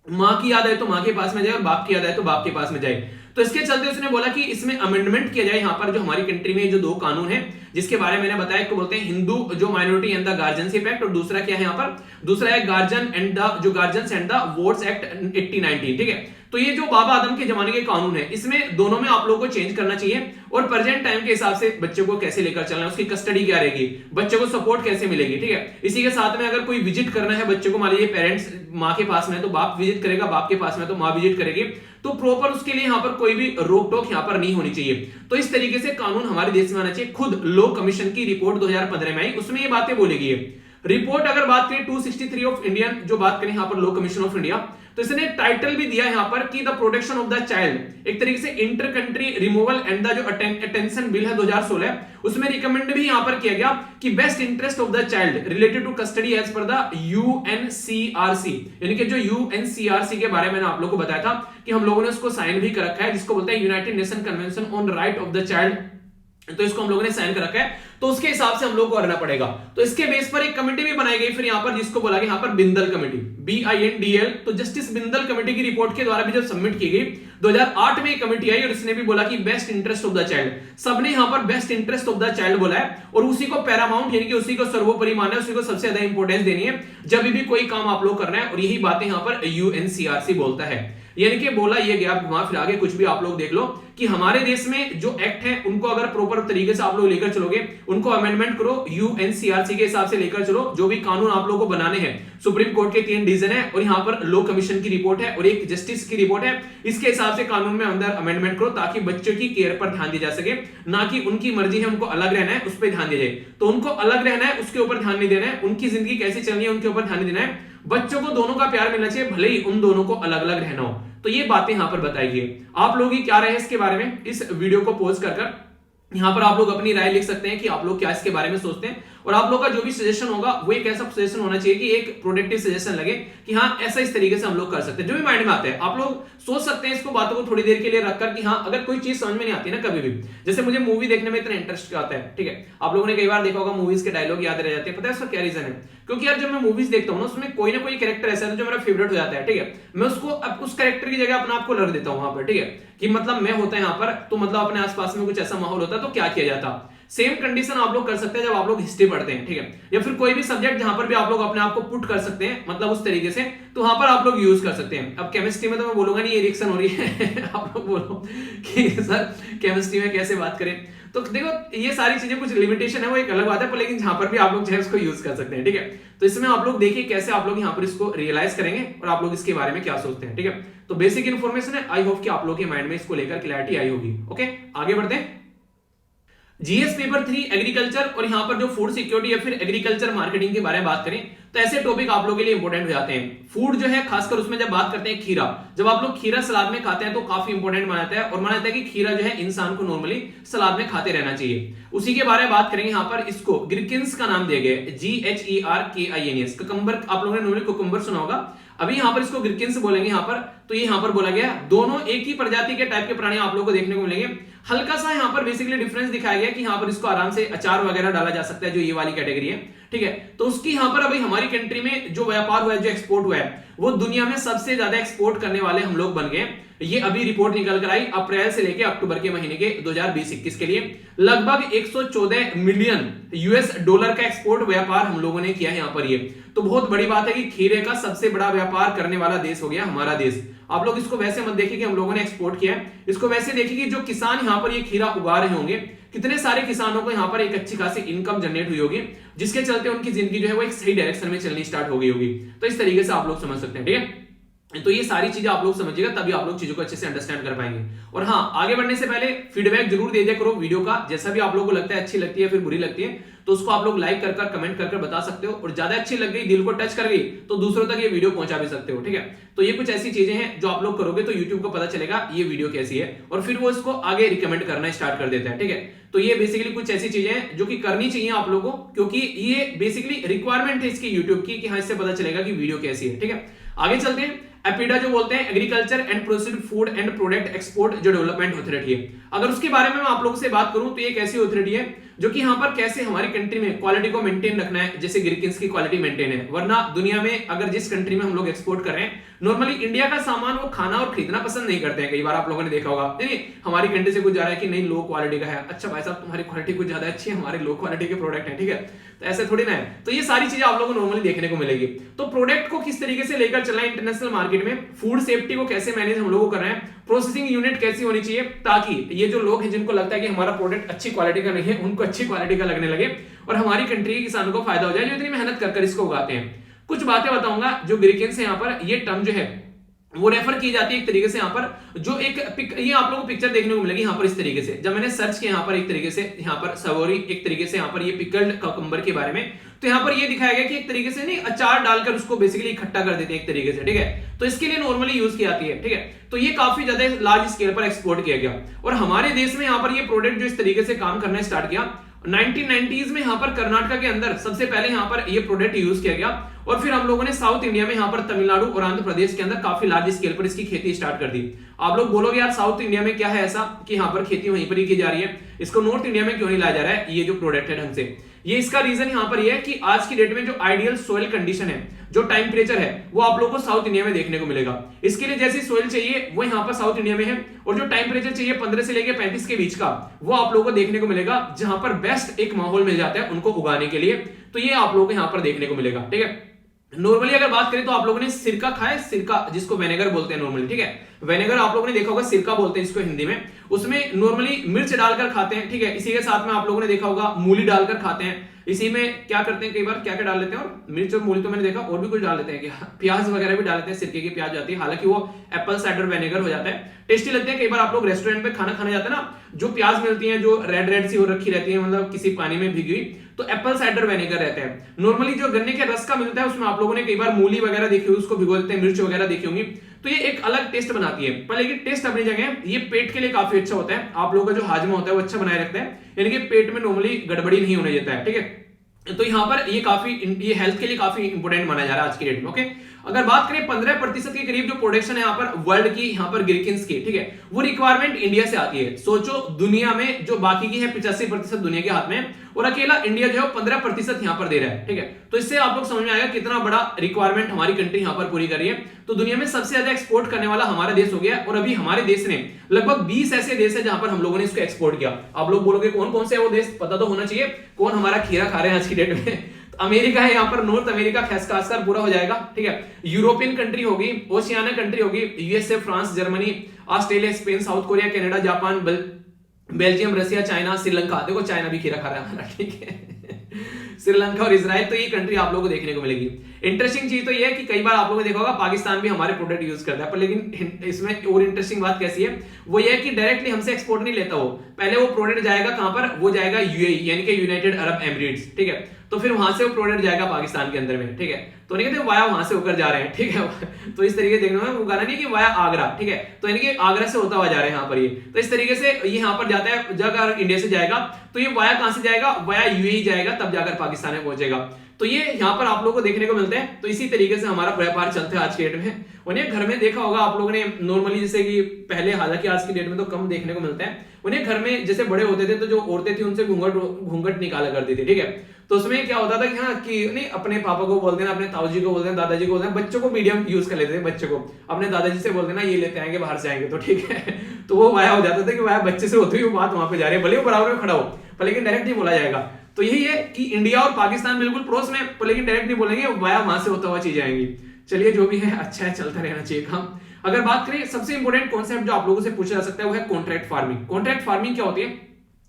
माँ की याद है तो माँ के पास में जाए और बाप की याद है तो बाप के पास में जाए। तो इसके चलते उसने बोला कि इसमें अमेंडमेंट किया जाए, यहाँ पर जो हमारी कंट्री में जो दो कानून है जिसके बारे में मैंने बताया, एक को बोलते हैं हिंदू जो minority and the guardianship act, और दूसरा क्या है यहाँ पर, दूसरा है गार्जियन एंड द जो guardians and the votes act 1819, ठीक है। तो ये जो बाबा आदम के जमाने के कानून है, इसमें दोनों में आप लोगों को चेंज करना चाहिए, और प्रेजेंट टाइम के हिसाब से बच्चे को कैसे लेकर चलना है, उसकी कस्टडी क्या रहेगी, बच्चे को सपोर्ट कैसे मिलेगी, ठीक है। इसी के साथ में अगर कोई विजिट करना है बच्चे को, मान लीजिए पेरेंट्स माँ के पास में तो बाप विजिट करेगा, बाप के पास में तो माँ विजिट करेगी, तो प्रॉपर उसके लिए यहां पर कोई भी रोक टोक यहां पर नहीं होनी चाहिए। तो इस तरीके से कानून हमारे देश में आना चाहिए। खुद लॉ कमीशन की रिपोर्ट 2015 में आई, उसमें ये बातें बोली गई है। रिपोर्ट अगर बात करें 263 ऑफ इंडियन, जो बात करें यहां पर लॉ कमीशन ऑफ इंडिया, तो इसने टाइटल भी दिया यहां पर कि the protection of the child, एक तरीके से inter country removal and the जो अटेंशन बिल है 2016, उसमें रिकमेंड भी यहां पर किया गया कि best interest of the child related to custody as per the UNCRC, यानी कि जो यूएनसीआरसी के बारे में आप लोगों को बताया था कि हम लोगों ने उसको साइन भी कर रखा है, जिसको बोलते हैं United nation convention on right of the child, तो इसको हम लोगों ने साइन कर रखा है, तो उसके हिसाब से हम लोग को करना पड़ेगा। तो इसके बेस पर एक कमेटी भी बनाई गई फिर यहां पर, जिसको बोला गया यहां पर बिंदल कमेटी, BINDL। तो जस्टिस बिंदल कमेटी की रिपोर्ट के द्वारा भी जब सबमिट की गई 2008 में एक कमेटी आई और इसने भी बोला कि best interest of the child, सबने यहां पर best interest of the child बोला है और उसी को पैरामाउंट यानी कि उसी को सर्वोपरि माना है, उसी को सबसे ज्यादा इंपॉर्टेंस देनी है जब भी कोई काम आप लोग करना है, और यही बातें यहां पर यूएनसीआरसी बोलता है। यानी कि बोला ये गया, घुमा फिरा के कुछ भी आप लोग देख लो कि हमारे देश में जो एक्ट है उनको अगर प्रॉपर तरीके से आप लोग लेकर चलोगे, उनको अमेंडमेंट करो, यूएनसीआरसी के हिसाब से लेकर चलो, जो भी कानून आप लोगों को बनाने हैं, सुप्रीम कोर्ट के 3 डिवीजन है और यहां पर लॉ कमीशन की रिपोर्ट है और एक जस्टिस की रिपोर्ट है, इसके हिसाब से कानून में अंदर अमेंडमेंट करो ताकि बच्चों की केयर पर ध्यान दिया जा सके, ना कि उनकी मर्जी है उनको अलग रहना है उस पर ध्यान दिया जाए। तो उनको अलग रहना है उसके ऊपर ध्यान नहीं देना है, उनकी जिंदगी कैसे चलनी है उनके ऊपर ध्यान नहीं देना है, बच्चों को दोनों का प्यार मिलना चाहिए, भले ही उन दोनों को अलग अलग रहना हो। तो ये बातें यहां पर बताई गई। आप लोग ही क्या रहे इसके बारे में, इस वीडियो को पोस्ट कर यहां पर आप लोग अपनी राय लिख सकते हैं कि आप लोग क्या इसके बारे में सोचते हैं, और आप लोग का जो भी सजेशन होगा वो एक ऐसा सजेशन होना चाहिए कि एक प्रोडक्टिव सजेशन लगे कि हाँ ऐसा इस तरीके से हम लोग कर सकते हैं, जो भी माइंड में आता है आप लोग सोच सकते हैं इसको, बातों को थोड़ी देर के लिए रखकर कि हाँ अगर कोई चीज समझ में नहीं आती ना कभी भी, जैसे मुझे मूवी देखने में इतना इंटरेस्ट आता है, ठीक है, आप लोगों ने कई बार देखा होगा मूवीज के डायलॉग याद रह जाते हैं, पता है उसका क्या रीजन है, क्योंकि यार जब मैं मूवीज देखता हूँ ना उसमें कोई ना कोई कैरेक्टर ऐसा है जो मेरा फेवरेट हो जाता है, ठीक है, मैं उसको अब उस कैरेक्टर की जगह अपने आप को रख देता हूँ वहां पर, ठीक है, कि मतलब मैं होता है यहाँ पर, तो मतलब अपने आसपास में कुछ ऐसा माहौल होता है तो क्या किया जाता। सेम कंडीशन आप लोग कर सकते हैं जब आप लोग हिस्ट्री पढ़ते हैं, ठीक है, या फिर कोई भी सब्जेक्ट जहां पर भी आप लोग अपने आप को पुट कर सकते हैं, मतलब उस तरीके से, तो वहां पर आप लोग यूज कर सकते हैं। अब केमिस्ट्री में तो मैं बोलूंगा नहीं ये रिएक्शन हो रही है आप लोग बोलो कि सर केमिस्ट्री में कैसे बात करें, तो देखो ये सारी चीजें कुछ लिमिटेशन है वो एक अलग बात है, पर लेकिन जहां पर भी आप लोग जो है उसको यूज कर सकते हैं, ठीक है। तो इसमें आप लोग देखिए कैसे आप लोग यहाँ पर इसको रियलाइज करेंगे और आप लोग इसके बारे में क्या सोचते हैं, ठीक है। तो बेसिक इन्फॉर्मेशन है, आई होप कि आप लोग के माइंड में इसको लेकर क्लैरिटी आई होगी। ओके आगे बढ़ते हैं। जीएस पेपर 3 एग्रीकल्चर और यहां पर जो फूड सिक्योरिटी या फिर एग्रीकल्चर मार्केटिंग के बारे में बात करें तो ऐसे टॉपिक आप लोगों के लिए इंपॉर्टेंट हो जाते हैं। फूड जो है खासकर उसमें जब बात करते हैं खीरा, जब आप लोग खीरा सलाद में खाते हैं तो काफी इंपॉर्टेंट माना जाता है और माना जाता है कि खीरा जो है इंसान को नॉर्मली सलाद में खाते रहना चाहिए। उसी के बारे में बात करेंगे यहाँ पर, इसको ग्रिकिन्स का नाम दिया गया है, GHERKINS। ककम्बर आप लोगों ने नॉर्मली कुकुम्बर सुना होगा, अभी यहाँ पर इसको ग्रिकिन्स बोलेंगे यहाँ पर। तो ये यहाँ पर बोला गया दोनों एक ही प्रजाति के टाइप के प्राणी आप लोगों को देखने को मिलेंगे। हल्का सा यहाँ पर बेसिकली डिफरेंस दिखाया गया कि यहाँ पर इसको आराम से अचार वगैरह डाला जा सकता है, जो ये वाली कैटेगरी है, ठीक है। तो उसकी यहाँ पर अभी हमारी कंट्री में जो व्यापार हुआ है, जो एक्सपोर्ट हुआ है, वो दुनिया में सबसे ज्यादा एक्सपोर्ट करने वाले हम लोग बन गए। ये अभी रिपोर्ट निकल कर आई अप्रैल से लेकर अक्टूबर के महीने के 2020-21 के लिए लगभग 114 मिलियन यूएस डॉलर का एक्सपोर्ट व्यापार हम लोगों ने किया है यहाँ पर। ये तो बहुत बड़ी बात है कि खीरे का सबसे बड़ा व्यापार करने वाला देश हो गया हमारा देश। आप लोग इसको वैसे मत देखिए कि हम लोगों ने एक्सपोर्ट किया है, इसको वैसे देखिए कि जो किसान यहाँ पर ये खीरा उगा रहे होंगे, कितने सारे किसानों को यहाँ पर एक अच्छी खासी इनकम जनरेट हुई होगी, जिसके चलते उनकी जिंदगी जो है वो एक सही डायरेक्शन में चलनी स्टार्ट हो गई होगी। तो इस तरीके से आप लोग समझ सकते हैं, ठीक है। तो ये सारी चीजें आप लोग समझिएगा, तभी आप लोग चीजों को अच्छे से अंडरस्टैंड कर पाएंगे। और हाँ, आगे बढ़ने से पहले फीडबैक जरूर दे दिया करो वीडियो का, जैसा भी आप लोगों को लगता है, अच्छी लगती है फिर बुरी लगती है तो उसको आप लोग लाइक कर कमेंट कर बता सकते हो, और ज्यादा अच्छी लग गई, दिल को टच कर गई तो दूसरों तक ये वीडियो पहुंचा भी सकते हो, ठीक है। तो ये कुछ ऐसी चीजें हैं जो आप लोग करोगे तो यूट्यूब को पता चलेगा ये वीडियो कैसी है, और फिर वो इसको आगे रिकमेंड करना स्टार्ट कर देता है, ठीक है। तो ये बेसिकली कुछ ऐसी चीजें हैं जो कि करनी चाहिए आप लोगों को, क्योंकि ये बेसिकली रिक्वायरमेंट है इसकी यूट्यूब की कि हाँ इससे पता चलेगा कि वीडियो कैसी है, ठीक है। आगे चलते हैं। एपीडा जो बोलते हैं agriculture and processed food and product export जो डेवलपमेंट ऑथोरिटी है, अगर उसके बारे में मैं आप लोगों से बात करूं तो ये एक ऐसी ऑथोरिटी है जो कि यहाँ पर कैसे हमारी कंट्री में क्वालिटी को मेंटेन रखना है, जैसे ग्रिकिन्स की क्वालिटी मेंटेन है। वरना दुनिया में अगर जिस कंट्री में हम लोग एक्सपोर्ट कर रहे हैं, नॉर्मली इंडिया का सामान वो खाना और खरीदना पसंद नहीं करते हैं। कई बार आप लोगों ने देखा होगा, नहीं हमारी कंट्री से कुछ जा रहा है कि नहीं लो क्वालिटी का है, अच्छा भाई साहब तुम्हारी क्वालिटी कुछ ज्यादा अच्छी है, हमारे लो क्वालिटी के प्रोडक्ट है, ठीक है। तो ऐसे थोड़ी ना है। तो ये सारी चीजें आप लोगों को नॉर्मली देखने को मिलेगी। तो प्रोडक्ट को किस तरीके से लेकर चलना है इंटरनेशनल मार्केट में, फूड सेफ्टी को कैसे मैनेज हम लोगों को कर रहे हैं, प्रोसेसिंग यूनिट कैसी होनी चाहिए, ताकि ये जो लोग हैं जिनको लगता है कि हमारा प्रोडक्ट अच्छी क्वालिटी का नहीं है, उनको अच्छी क्वालिटी का लगने लगे और हमारी कंट्री के किसानों को फायदा हो जाए जो इतनी मेहनत कर इसको उगाते हैं। कुछ बातें बताऊंगा जो ग्रिकिन्स है यहाँ पर, ये टर्म जो है वो रेफर की जाती है एक तरीके से यहाँ पर, जो एक ये आप लोगों को पिक्चर देखने को मिलेगी यहाँ पर इस तरीके से। जब मैंने सर्च किया यहाँ पर एक तरीके से, यहाँ पर सवोरी एक तरीके से यहाँ पर ये पिकल्ड ककम्बर के बारे में, तो यहाँ पर ये दिखाया गया कि एक तरीके से नहीं अचार डालकर उसको बेसिकली इकट्ठा कर देते हैं एक तरीके से, ठीक है। तो इसके लिए नॉर्मली यूज की जाती है, ठीक है। तो ये काफी ज्यादा लार्ज स्केल पर एक्सपोर्ट किया गया और हमारे देश में यहाँ पर ये प्रोडक्ट जो इस तरीके से काम करना स्टार्ट किया 1990s में यहाँ पर कर्नाटक के अंदर सबसे पहले यहाँ पर ये प्रोडक्ट यूज किया गया और फिर हम लोगों ने साउथ इंडिया में यहाँ पर तमिलनाडु और आंध्र प्रदेश के अंदर काफी लार्ज स्केल पर इसकी खेती स्टार्ट कर दी। आप लोग बोलोगे यार साउथ इंडिया में क्या है ऐसा कि यहाँ पर खेती वहीं पर ही की जा रही है, इसको नॉर्थ इंडिया में क्यों नहीं लाया जा रहा है ये जो प्रोडक्ट है ढंग से। ये इसका रीजन यहाँ पर ये है कि आज की डेट में जो आइडियल सोइल कंडीशन है, जो टेम्परेचर है, वो आप लोगों को साउथ इंडिया में देखने को मिलेगा। इसके लिए जैसी सोइल चाहिए वो यहाँ पर साउथ इंडिया में है और जो टेम्परेचर चाहिए 15 से लेकर 35 के बीच का, वो आप लोगों को देखने को मिलेगा, जहां पर बेस्ट एक माहौल मिल जाता है उनको उगाने के लिए। तो ये आप लोगों को यहाँ पर देखने को मिलेगा, ठीक है। नॉर्मली अगर बात करें तो आप लोगों ने सिरका खाया, सिरका जिसको विनेगर बोलते हैं नॉर्मली, ठीक है। विनेगर आप लोगों ने देखा होगा, सिरका बोलते हैं इसको हिंदी में। उसमें नॉर्मली मिर्च डालकर खाते हैं, ठीक है। इसी के साथ में आप लोगों ने देखा होगा मूली डालकर खाते हैं। इसी में क्या करते हैं कई बार, क्या क्या डाल लेते हैं, और मिर्च और मूली तो मैंने देखा, और भी कुछ डाल लेते हैं क्या, प्याज वगैरह भी डाल लेते हैं, सिरके की प्याज जाती है, हालांकि वो एप्पल साइडर विनेगर हो जाता है, टेस्टी लगते हैं। कई बार आप लोग रेस्टोरेंट में खाना खाने जाते हैं ना, जो प्याज मिलती है जो रेड रेड सी हो रखी रहती है, मतलब किसी पानी में भीगी हुई, तो एप्पल साइडर विनेगर रहते हैं। नॉर्मली जो गन्ने के रस का मिलता है उसमें आप लोगों ने कई बार मूली वगैरह देखी हुई, उसको भिगो देते हैं, मिर्च वगैरह देखी होंगी, तो ये एक अलग टेस्ट बनाती है। पर लेकिन टेस्ट अपनी जगह, ये पेट के लिए काफी अच्छा होता है, आप लोगों का जो हाजमा होता है वो अच्छा बनाए रखता है, यानी कि पेट में नॉर्मली गड़बड़ी नहीं होने देता है, ठीक है। तो यहाँ पर ये काफी, ये हेल्थ के लिए काफी इंपोर्टेंट माना जा रहा है आज की डेट में, ओके। अगर बात करें 15% के करीब जो प्रोडक्शन है यहाँ पर वर्ल्ड की, यहाँ पर गिरकिंस की, ठीक है, वो रिक्वायरमेंट इंडिया से आती है। सोचो दुनिया में जो बाकी की है 85% दुनिया के हाथ में, और अकेला इंडिया जो है 15% यहाँ पर दे रहा है, ठीक है। तो इससे आप लोग समझ में आएगा कितना बड़ा रिक्वायरमेंट हमारी कंट्री यहाँ पर पूरी कर रही है। तो दुनिया में सबसे ज्यादा एक्सपोर्ट करने वाला हमारा देश हो गया, और अभी हमारे देश ने लगभग 20 ऐसे देश है जहां पर हम लोगों ने इसको एक्सपोर्ट किया। आप लोग बोलोगे कौन कौन से है वो देश, पता तो होना चाहिए कौन हमारा खीरा खा रहे हैं आज की डेट में। अमेरिका है यहाँ पर, नॉर्थ अमेरिका खासकर पूरा हो जाएगा, ठीक है। यूरोपियन कंट्री होगी, ओशियाना कंट्री होगी, USA, France, Germany, Australia, Spain, south Korea, Canada, Japan, Belgium, Russia, China, Sri Lanka, देखो चाइना भी खीरा खा रहा है हमारा, ठीक है। श्रीलंका और इजराइल, तो ये कंट्री आप लोगों को देखने को मिलेगी। इंटरेस्टिंग चीज तो ये है कि कई बार आप लोगों ने देखा होगा पाकिस्तान भी हमारे प्रोडक्ट यूज करता है, पर लेकिन इसमें और इंटरेस्टिंग बात कैसी है, वो ये है कि डायरेक्टली हमसे एक्सपोर्ट नहीं लेता वो, पहले वो प्रोडक्ट जाएगा कहां पर, वो जाएगा यूएई यानी कि यूनाइटेड अरब एमिरेट्स, ठीक है। तो फिर वहां से वो प्रोडक्ट जाएगा पाकिस्तान के अंदर में, ठीक है। तो नहीं कहते वाया वहां से होकर जा रहे हैं, ठीक है। तो इस तरीके देखने में वो गाना नहीं कि वाया आगरा, ठीक है, तो यानी कि आगरा से होता हुआ जा रहे हैं यहाँ पर ये। तो इस तरीके से ये यहाँ पर जाता है, जब अगर इंडिया से जाएगा तो ये वाया कहां से जाएगा, वाया यूएई जाएगा, तब जाकर पाकिस्तान में पहुंचेगा। तो ये यहाँ पर आप लोगों को देखने को मिलते हैं। तो इसी तरीके से हमारा व्यापार चलता है आज के डेट में। उन्हें घर में देखा होगा आप लोगों ने नॉर्मली, जैसे कि पहले, हालांकि आज की डेट में तो कम देखने को मिलता है, उन्हें घर में जैसे बड़े होते थे तो जो औरतें थी उनसे घूंघट निकाला करती थी, ठीक है। तो उसमें क्या होता था कि हाँ कि नहीं अपने पापा को बोल देना, अपने ताऊ जी को बोल देना, दादाजी को बोल देना, बच्चों को मीडियम यूज कर लेते थे, बच्चों को अपने दादाजी से बोल देना ये लेते आएंगे बाहर से आएंगे, तो ठीक है। तो वो वाया हो जाता था कि वाया बच्चे से होती हुई वो बात वहां पे जा रही है, भले वो बराबर में खड़ा हो, पर लेकिन डायरेक्ट नहीं बोला जाएगा। तो यही है कि इंडिया और पाकिस्तान बिल्कुल पड़ोस में, पर लेकिन डायरेक्ट नहीं बोलेंगे, वाया वहां से होता हुआ चीजें आएंगी। चलिए जो भी है अच्छा है, चलता रहना चाहिए काम। अगर बात करें सबसे इंपॉर्टेंट कॉन्सेप्ट जो आप लोगों से पूछा जा सकता है वो है कॉन्ट्रैक्ट फार्मिंग। कॉन्ट्रैक्ट फार्मिंग क्या होती है,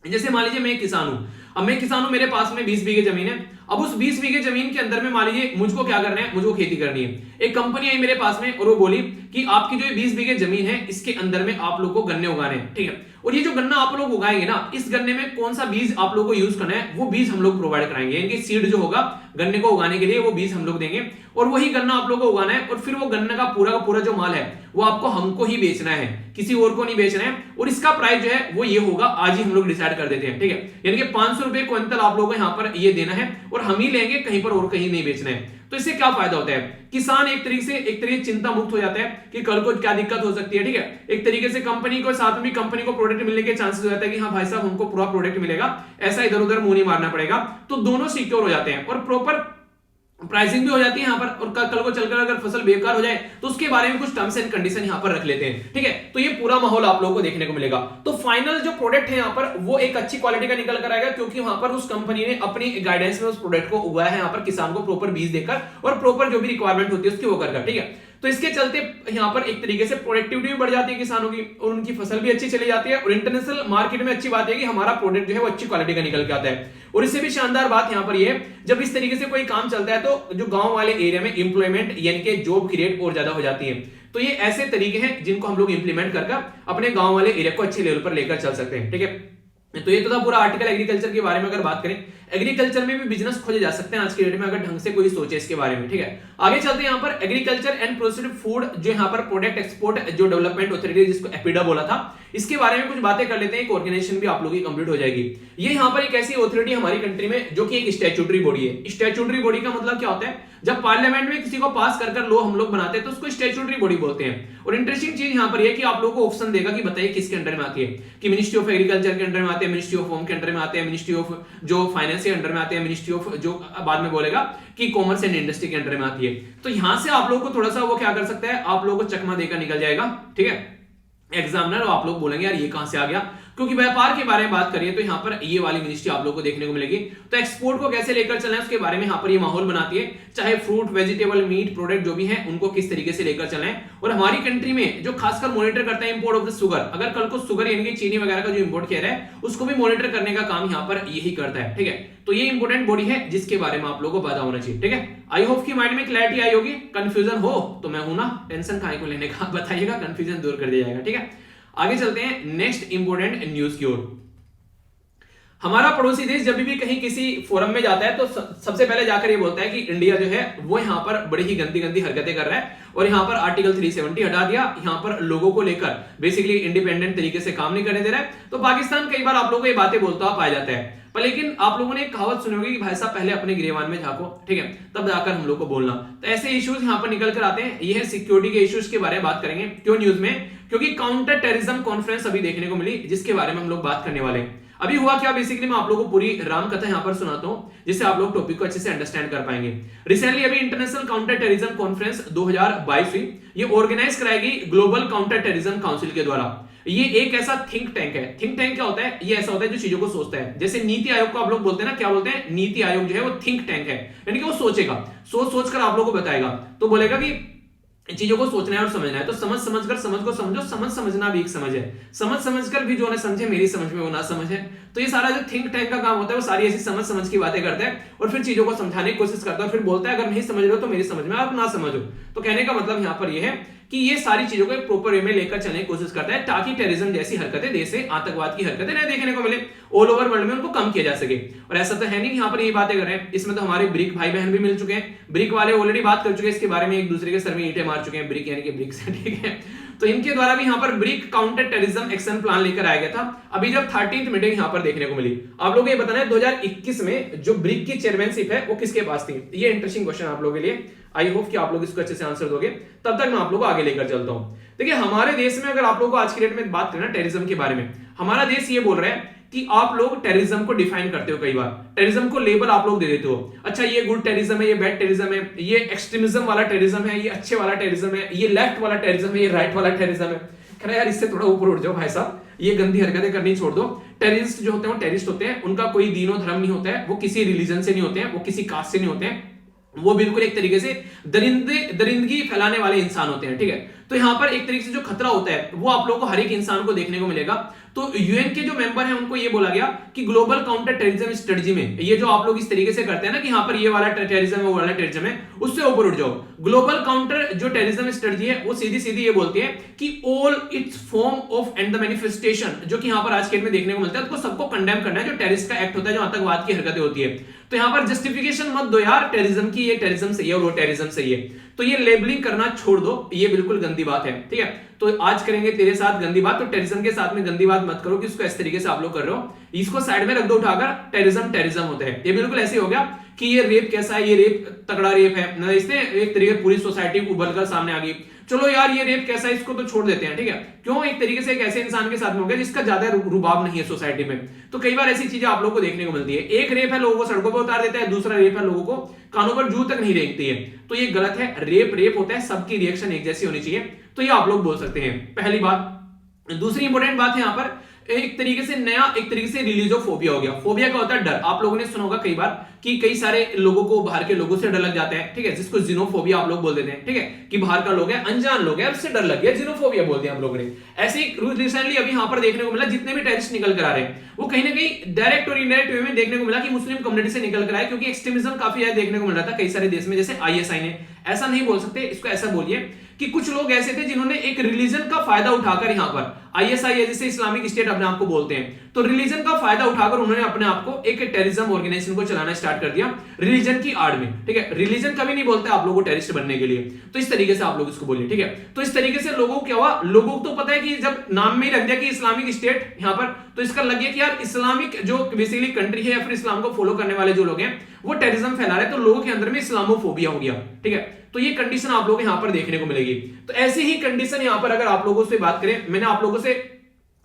जैसे मान लीजिए मैं एक किसान हूं, अब मैं किसान हूं, मेरे पास में 20 बीघे जमीन है। अब उस 20 बीघे जमीन के अंदर में मान लीजिए मुझको क्या करना है, मुझको खेती करनी है। एक कंपनी आई मेरे पास में और वो बोली कि आपकी जो 20 बीघे जमीन है इसके अंदर में आप लोग को गन्ने उगाने हैं, ठीक है। और ये जो गन्ना आप लोग उगाएंगे ना, इस गन्ने में कौन सा बीज आप लोग को यूज करना है, वो बीज हम लोग प्रोवाइड कराएंगे, यानी कि सीड जो होगा गन्ने को उगाने के लिए वो बीज हम लोग देंगे, और वही गन्ना आप लोग को उगाना है। और फिर वो गन्ने का पूरा जो माल है वो आपको हमको ही बेचना है, किसी और को नहीं बेचना है। और इसका प्राइस जो है वो ये होगा, आज ही हम लोग डिसाइड कर देते हैं, ठीक है। यानी कि 500 रुपए क्विंटल आप लोगों को यहाँ पर ये देना है और हम ही लेंगे, कहीं पर और कहीं नहीं बेचना है। तो इससे क्या फायदा होता है, किसान एक तरीके से चिंता मुक्त हो जाता है कि कल को क्या दिक्कत हो सकती है, ठीक है। एक तरीके से कंपनी को साथ में भी कंपनी को प्रोडक्ट मिलने के चांसेस हो जाता है कि हाँ भाई साहब हमको पूरा प्रोडक्ट मिलेगा, ऐसा इधर उधर मुंह नहीं मारना पड़ेगा। तो दोनों सिक्योर हो जाते हैं और प्रॉपर प्राइसिंग भी हो जाती है यहाँ पर। और कल को चलकर अगर फसल बेकार हो जाए तो उसके बारे में कुछ टर्म्स एंड कंडीशन यहाँ पर रख लेते हैं, ठीक है। तो ये पूरा माहौल आप लोगों को देखने को मिलेगा। तो फाइनल जो प्रोडक्ट है यहाँ पर वो एक अच्छी क्वालिटी का निकल कर आएगा, क्योंकि वहां पर उस कंपनी ने अपनी गाइडेंस में उस प्रोडक्ट को उगाया है यहाँ पर किसान को प्रॉपर बीज देकर और प्रॉपर जो भी रिक्वायरमेंट होती है उसकी वो कर, ठीक है। तो इसके चलते यहाँ पर एक तरीके से प्रोडक्टिविटी भी बढ़ जाती है किसानों की और उनकी फसल भी अच्छी चली जाती है और इंटरनेशनल मार्केट में अच्छी बात है कि हमारा प्रोडक्ट जो है वो अच्छी क्वालिटी का निकल के आता है। और इससे भी शानदार बात यहाँ पर ये, जब इस तरीके से कोई काम चलता है तो जो गांव वाले एरिया में इंप्लॉयमेंट यानी कि जॉब की रेट और ज्यादा हो जाती है। तो ये ऐसे तरीके हैं जिनको हम लोग इंप्लीमेंट करके अपने गांव वाले एरिया को अच्छे लेवल पर लेकर चल सकते हैं, ठीक है। तो ये तो था पूरा आर्टिकल एग्रीकल्चर के बारे में। अगर बात करें, एग्रीकल्चर में भी बिजनेस खोजे जा सकते हैं आज के डेट में अगर ढंग से कोई सोचे इसके बारे में, ठीक है। आगे चलते हैं यहाँ पर एग्रीकल्चर एंड प्रोसेस्ड फूड, जो यहाँ पर प्रोडक्ट एक्सपोर्ट जो डेवलपमेंट अथॉरिटी जिसको एपिडा बोला था, इसके बारे में कुछ बातें कर लेते हैं। एक ऑर्गेनाइजेशन भी आप लोगों की कंप्लीट हो जाएगी। ये यहाँ पर एक ऐसी अथॉरिटी हमारी कंट्री में जो कि एक स्टैट्यूटरी बॉडी है। स्टैट्यूटरी बॉडी का मतलब क्या होता है, जब पार्लियामेंट में किसी को पास कर लॉ हम लोग बनाते हैं तो उसको स्टैट्यूटरी बॉडी बोलते हैं। और इंटरेस्टिंग चीज यहाँ पर यह कि आप लोगों को ऑप्शन देगा कि बताइए किसके अंडर में आती है, कि मिनिस्ट्री ऑफ एग्रीकल्चर के अंडर में आते हैं, मिनिस्ट्री ऑफ होम के अंडर में आते हैं, मिनिस्ट्री ऑफ जो फाइनेंस के अंडर में आते हैं, मिनिस्ट्री ऑफ जो बाद में बोलेगा कि कॉमर्स एंड इंडस्ट्री के अंडर में आती है। तो यहां से आप लोगों को थोड़ा सा वो क्या कर सकता है, आप लोगों को चकमा देकर निकल जाएगा, ठीक है, एग्जामिनर। और आप लोग बोलेंगे यार ये कहां से आ गया, क्योंकि व्यापार के बारे में बात करिए तो यहाँ पर ये वाली मिनिस्ट्री आप लोगों को देखने को मिलेगी। तो एक्सपोर्ट को कैसे लेकर चलना है उसके बारे में यहाँ पर ये माहौल बनाती है, चाहे फ्रूट वेजिटेबल मीट प्रोडक्ट जो भी है उनको किस तरीके से लेकर चलें। और हमारी कंट्री में जो खासकर मॉनिटर करता है इंपोर्ट ऑफ द शुगर, अगर कल को शुगर यानी कि चीनी वगैरह का जो इंपोर्ट किया है उसको भी मॉनिटर करने का काम यहाँ पर यही करता है, ठीक है। तो ये इंपोर्टेंट बॉडी है जिसके बारे में आप लोगों को पता होना चाहिए, ठीक है। आई होप की माइंड में क्लैरिटी आई होगी। कंफ्यूजन हो तो मैं हूं ना, टेंशन काहे को लेने का, बताइएगा, कंफ्यूजन दूर कर दिया जाएगा, ठीक है। आगे चलते हैं नेक्स्ट इंपोर्टेंट न्यूज की ओर। हमारा पड़ोसी देश जब भी कहीं किसी फोरम में जाता है तो सबसे पहले जाकर ये बोलता है कि इंडिया जो है वो यहाँ पर बड़ी ही गंदी गंदी हरकतें कर रहा है और यहाँ पर आर्टिकल 370 हटा दिया, यहाँ पर लोगों को लेकर बेसिकली इंडिपेंडेंट तरीके से काम नहीं करने दे रहा है। तो पाकिस्तान कई बार आप लोगों को ये बातें बोलता हुआ पाया जाता है, पर लेकिन आप लोगों ने एक कहावत सुनी होगी कि भाई साहब पहले अपने गिरेबान में झांको, ठीक है, तब जाकर हम लोग को बोलना। तो ऐसे इश्यूज यहाँ पर निकल कर आते हैं। ये है सिक्योरिटी के इश्यूज के बारे में बात करेंगे। क्यों न्यूज में, क्योंकि काउंटर टेररिज्म कॉन्फ्रेंस अभी देखने को मिली जिसके बारे में हम लोग बात करने वाले हैं। अभी हुआ क्या, बेसिकली मैं आप लोगों को पूरी राम कथा यहां पर सुनाता हूं जिससे आप लोग टॉपिक को अच्छे से अंडरस्टैंड कर पाएंगे। रिसेंटली अभी इंटरनेशनल काउंटर टेररिज्म कॉन्फ्रेंस 2022 हुई। ये ऑर्गेनाइज कराई गई ग्लोबल काउंटर टेररिज्म काउंसिल के द्वारा। ये एक ऐसा थिंक टैंक है। थिंक टैंक क्या होता है, ये ऐसा होता है जो चीजों को सोचता है। जैसे नीति आयोग को आप लोग बोलते हैं ना, क्या बोलते हैं, नीति आयोग जो है वो थिंक टैंक है, यानी कि वो सोचेगा, सोच कर आप लोगों को बताएगा। तो बोलेगा कि चीजों को सोचना है और समझना है, तो समझ समझकर समझ को समझो। समझ समझना भी एक समझ है, समझ समझकर भी जो ना समझे मेरी समझ में वो ना समझ है। तो ये सारा जो थिंक टैंक का काम होता है वो सारी ऐसी समझ समझ की बातें करता है और फिर चीजों को समझाने की कोशिश करता है, फिर बोलता है अगर नहीं समझ रहे हो तो मेरी समझ में, आप ना समझो। तो कहने का मतलब यहाँ पर यह है कि ये सारी चीजों को एक प्रॉपर वे में लेकर चलने की कोशिश करता है ताकि टेररिज्म जैसी हरकतें, देश से आतंकवाद की हरकतें न देखने को मिले, ऑल ओवर वर्ल्ड में उनको कम किया जा सके। और ऐसा तो है नहीं यहाँ पर ये बातें कर रहे हैं, इसमें तो हमारे ब्रिक भाई बहन भी मिल चुके हैं। ब्रिक वाले ऑलरेडी बात कर चुके हैं इसके बारे में, एक दूसरे के सर में ईंटें मार चुके हैं, ब्रिक यानी कि ब्रिक्स, ठीक है। तो इनके द्वारा भी यहाँ पर brick counter terrorism action plan लेकर आया गया था। अभी जब 13th मीटिंग यहाँ पर देखने को मिली। आप लोगों को ये बताना है 2021 में जो ब्रिक की चेयरमैनशिप है वो किसके पास थी। ये इंटरेस्टिंग क्वेश्चन आप लोगों के लिए, आई होप कि आप लोग इसको अच्छे से आंसर दोगे। तब तक मैं आप लोगों को आगे लेकर चलता हूं। देखिए हमारे देश में अगर आप लोगों को आज की डेट में बात करें टेररिज्म के बारे में, हमारा देश ये बोल रहा है कि आप लोग टेररिज्म को डिफाइन करते हो, कई बार टेररिज्म को लेबल आप लोग दे देते हो। अच्छा ये गुड टेररिज्म है, ये बैड टेररिज्म है, ये एक्सट्रीमिज्म वाला टेररिज्म है, ये अच्छे वाला टेररिज्म है, ये लेफ्ट वाला टेररिज्म है, ये राइट वाला टेररिज्म है। कह रहा यार इससे थोड़ा ऊपर उठ जाओ भाई साहब, ये गंदी हरकतें करनी छोड़ दो। टेररिस्ट जो होते हैं वो टेररिस्ट होते हैं, उनका कोई दीनो धर्म नहीं होता है, वो किसी रिलीजन से नहीं होते हैं, वो किसी कास्ट से नहीं होते हैं, वो बिल्कुल एक तरीके से दरिंदगी फैलाने वाले इंसान होते हैं, ठीक है। तो यहाँ पर एक तरीके से जो खतरा होता है वो आप लोगों को हर एक इंसान को देखने को मिलेगा। तो यूएन के जो मेंबर हैं उनको ये बोला गया कि ग्लोबल काउंटर टेररिज्म स्ट्रेटजी में ये जो आप लोग इस तरीके से करते हैं ना कि यहाँ पर ये वाला टेररिज्म है वो वाला टेररिज्म है, उससे ऊपर उठ जाओ। ग्लोबल काउंटर जो टेररिज्म स्ट्रेटजी है वो सीधी सीधी ये बोलती है कि all it's form of and the manifestation, जो कि यहाँ पर आज के में देखने को मिलता है, तो सबको कंडेम करना है जो टेररिस्ट का एक्ट होता है, जो आतंकवाद की हरकतें होती है। तो यहाँ पर जस्टिफिकेशन मत दो यार टेररिज्म की, ये टेररिज्म सही है और वो टेररिज्म सही है, तो ये लेबलिंग करना छोड़ दो, ये बिल्कुल गंदी बात है, ठीक है। तो आज करेंगे तेरे साथ गंदी बात, तो टेररिज्म के साथ में गंदी बात मत करो कि उसको इस तरीके से आप लोग कर रहे हो, इसको साइड में रख दो उठाकर। टेररिज्म होता है, ये बिल्कुल ऐसे हो गया कि ये रेप कैसा है, ये रेप तगड़ा रेप है ना, इसने एक तरीके पूरी सोसाइटी उबलकर सामने आ गई। चलो यार ये रेप कैसा है, इसको तो छोड़ देते हैं, ठीक है। क्यों, एक तरीके से एक ऐसे इंसान के साथ में हो गया जिसका ज्यादा रुबाब नहीं है सोसाइटी में। तो कई बार ऐसी चीजें आप लोग को देखने को मिलती है। एक रेप है लोगों को सड़कों पर उतार देता है, दूसरा रेप है लोगों को कानों पर जू तक नहीं रेंगती है, तो ये गलत है। रेप होता है, सबकी रिएक्शन एक जैसी होनी चाहिए, तो ये आप लोग बोल सकते हैं, पहली बात। दूसरी इंपॉर्टेंट बात है यहाँ पर एक तरीके से नया, एक तरीके से रिलीजियोफोबिया हो गया। फोबिया क्या होता है? डर। आप लोगों ने सुना होगा कई बार कि कई सारे लोगों को बाहर के लोगों से डर लग जाता है, ठीक है, जिसको जिनोफोबिया आप लोग बोल देते हैं, ठीक है, कि बाहर का लोग है, अनजान लोग है, उससे डर लग गया, जिनोफोबिया बोल दिया आप लोगों ने। ऐसे ही रिसेंटली अभी यहां पर देखने को मिला, जितने भी टेररिस्ट निकल कर आ रहे हैं वो कहीं ना कहीं डायरेक्ट और इनडायरेक्ट वे में देखने को मिला कि मुस्लिम कम्युनिटी से निकल कर आए, क्योंकि एक्सट्रीमिज्म काफी ज्यादा देखने को मिल रहा था कई सारे देश में, जैसे आईएसआई ने। ऐसा नहीं बोल सकते इसको, ऐसा बोलिए कि कुछ लोग ऐसे थे जिन्होंने एक रिलीजन का फायदा उठाकर, यहां पर आईएसआई है जिसे इस्लामिक स्टेट अपने आप को बोलते हैं, तो रिलीजन का फायदा उठाकर उन्होंने अपने आप को एक टेररिज्म ऑर्गेनाइजेशन को चलाना स्टार्ट कर दिया रिलीजन की आड़ में, ठीक है। रिलीजन कभी नहीं बोलते आप लोगों को टेररिस्ट बनने के लिए, तो इस तरीके से आप लोग इसको बोलिए, ठीक है। तो इस तरीके से लोगों को क्या हुआ, लोगों को तो पता है कि जब नाम में ही रख दिया कि इस्लामिक स्टेट यहां पर, तो इसका लग गया कि यार इस्लामिक जो बेसिकली कंट्री है या फिर इस्लाम को फॉलो करने वाले जो लोग हैं वो टेररिज्म फैला रहे हैं, तो लोगों के अंदर में इस्लामोफोबिया हो गया, ठीक है। तो ये कंडीशन आप लोगों को यहां पर देखने को मिलेगी। तो ऐसी ही कंडीशन यहां पर अगर आप लोगों से बात करें, मैंने आप लोगों से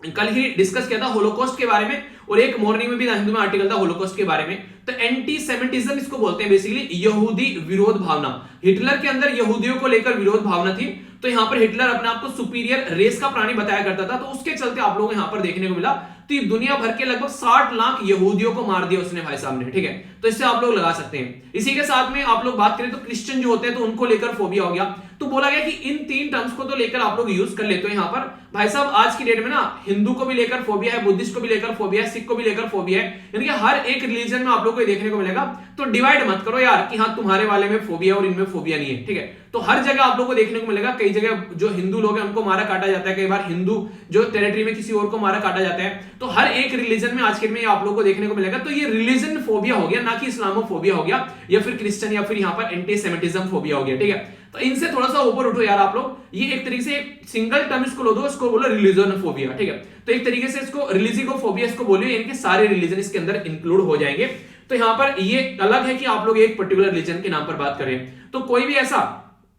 कल ही डिस्कस किया था होलोकॉस्ट के बारे में, और एक मॉर्निंग में भी हिंदू में आर्टिकल था होलोकॉस्ट के बारे में। तो एंटी सेमिटिज्म इसको बोलते हैं, बेसिकली यहूदी विरोध भावना। हिटलर के अंदर यहूदियों को लेकर विरोध भावना थी, तो यहां पर हिटलर अपने आप को सुपीरियर रेस का प्राणी बताया करता था, तो उसके चलते आप लोग यहां पर देखने को मिला तो दुनिया भर के लगभग 60 लाख यहूदियों को मार दिया उसने भाई साहब ने, ठीक है। तो इससे आप लोग लगा सकते हैं। इसी के साथ में आप लोग बात करें तो क्रिश्चियन जो होते हैं तो उनको लेकर फोबिया हो गया, तो बोला गया कि इन 3 टर्म्स को तो लेकर आप लोग यूज कर लेते हो यहां पर भाई साहब। आज की डेट में ना हिंदू को भी लेकर फोबिया है, बुद्धिस्ट को भी लेकर फोबिया है, सिख को भी लेकर फोबिया है, यानी कि हर एक रिलीजन में आप लोग को देखने को मिलेगा। तो डिवाइड मत करो यार कि हाँ तुम्हारे वाले में फोबिया और इनमें फोबिया नहीं है, ठीक है। तो हर जगह आप लोग को देखने को मिलेगा, कई जगह जो हिंदू लोग हैं उनको मारा काटा जाता है, कई बार हिंदू जो टेरिटरी में किसी और को मारा काटा जाता है। तो हर एक रिलीजन में आज के में आप लोग को देखने को मिलेगा। तो ये रिलीजन फोबिया हो गया, ना कि इस्लामोफोबिया हो गया या फिर क्रिश्चियन या फिर यहाँ पर एंटी सेमिटिज्म फोबिया हो गया, ठीक है। तो इनसे थोड़ा सा ऊपर उठो यार आप लोग। ये एक तरीके से एक सिंगल टर्म इसको लो दो, इसको बोलो रिलीजन फोबिया, ठीक है। तो एक तरीके से इसको रिलीजियो फोबिया इसको बोलियो, यानी कि सारे रिलीजन इसके अंदर इंक्लूड हो जाएंगे। तो यहां पर ये अलग है कि आप लोग एक पर्टिकुलर रिलीजन के नाम पर बात करें, तो कोई भी ऐसा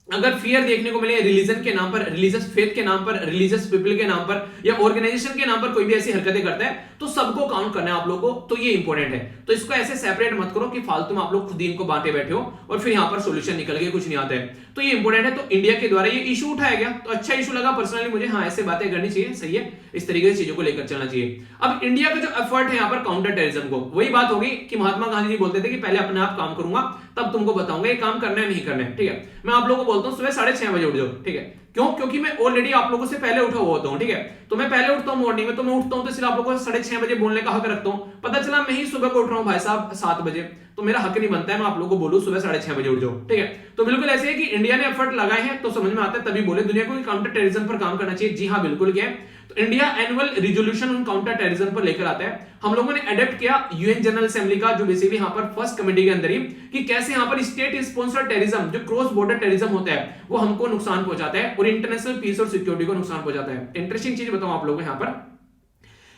अगर फियर देखने को मिले रिलीजन के नाम पर, रिलीजियस फेथ के नाम पर, रिलीजियस पीपल के नाम पर या ऑर्गेनाइजेशन के नाम पर कोई भी ऐसी हरकतें करता है, तो सबको काउंट करना है आप लोगों को। तो ये इंपॉर्टेंट है, तो इसको ऐसे सेपरेट मत करो कि फालतू में आप लोग खुद ही इनको बांटे बैठे हो और फिर यहां पर सॉल्यूशन निकल के कुछ नहीं आता है। तो ये इंपॉर्टेंट है। तो इंडिया के द्वारा ये इशू उठाया गया, तो अच्छा इशू लगा पर्सनली मुझे। हाँ, ऐसे बातें करनी चाहिए, सही है, इस तरीके से चीजों को लेकर चलना चाहिए। अब इंडिया का जो एफर्ट है यहाँ पर काउंटर टेररिज्म को, वही बात होगी कि महात्मा गांधी जी बोलते थे कि पहले अपने आप काम करूंगा तब तुमको बताऊंगा ये काम करना है नहीं करना है, ठीक है। मैं आप लोगों को बोलता हूँ सुबह 6:30 बजे उठ जाओ, ठीक है। क्यों? क्योंकि मैं ऑलरेडी आप लोगों से पहले उठा हुआ होता हूं, ठीक है। तो मैं पहले उठता हूं मॉर्निंग में, तो मैं उठता हूं तो सिर्फ आप लोगों को 6:30 बजे बोलने का हक रखता हूं। पता चला मैं ही सुबह को उठ रहा हूं भाई साहब 7 बजे, तो मेरा हक नहीं बनता है मैं आप लोगों को बोलूं सुबह 6:30 बजे उठ जाओ, ठीक है। तो बिल्कुल ऐसे है कि इंडिया ने एफर्ट लगाए हैं तो समझ में आता है, तभी बोले दुनिया को काउंटर टेररिज्म पर काम करना चाहिए। जी हाँ, बिल्कुल क्या है। तो India annual resolution on counter terrorism पर लेकर आता है। हम लोगों ने अडॉप्ट किया यूएन जनरल असेंबली का, जो बेसिकली यहाँ पर फर्स्ट कमेटी के अंदर ही, कि कैसे यहाँ पर स्टेट स्पॉन्सर्ड टेररिज्म, जो क्रॉस बॉर्डर टेररिज्म होता है, वो हमको नुकसान पहुंचाता है और इंटरनेशनल पीस और सिक्योरिटी को नुकसान पहुंचाता है। इंटरेस्टिंग चीज बताऊं आप लोगों को, यहाँ पर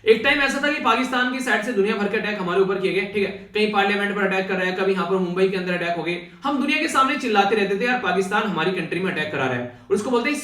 एक टाइम ऐसा था कि पाकिस्तान की साइड से दुनिया भर के अटैक हमारे ऊपर किए गए, ठीक है। कहीं पार्लियामेंट पर अटैक कर रहा है, कभी यहाँ पर मुंबई के अंदर अटैक हो गए। हम दुनिया के सामने चिल्लाते रहते थे यार पाकिस्तान हमारी कंट्री में अटैक करा रहा है, और उसको बोलते हैं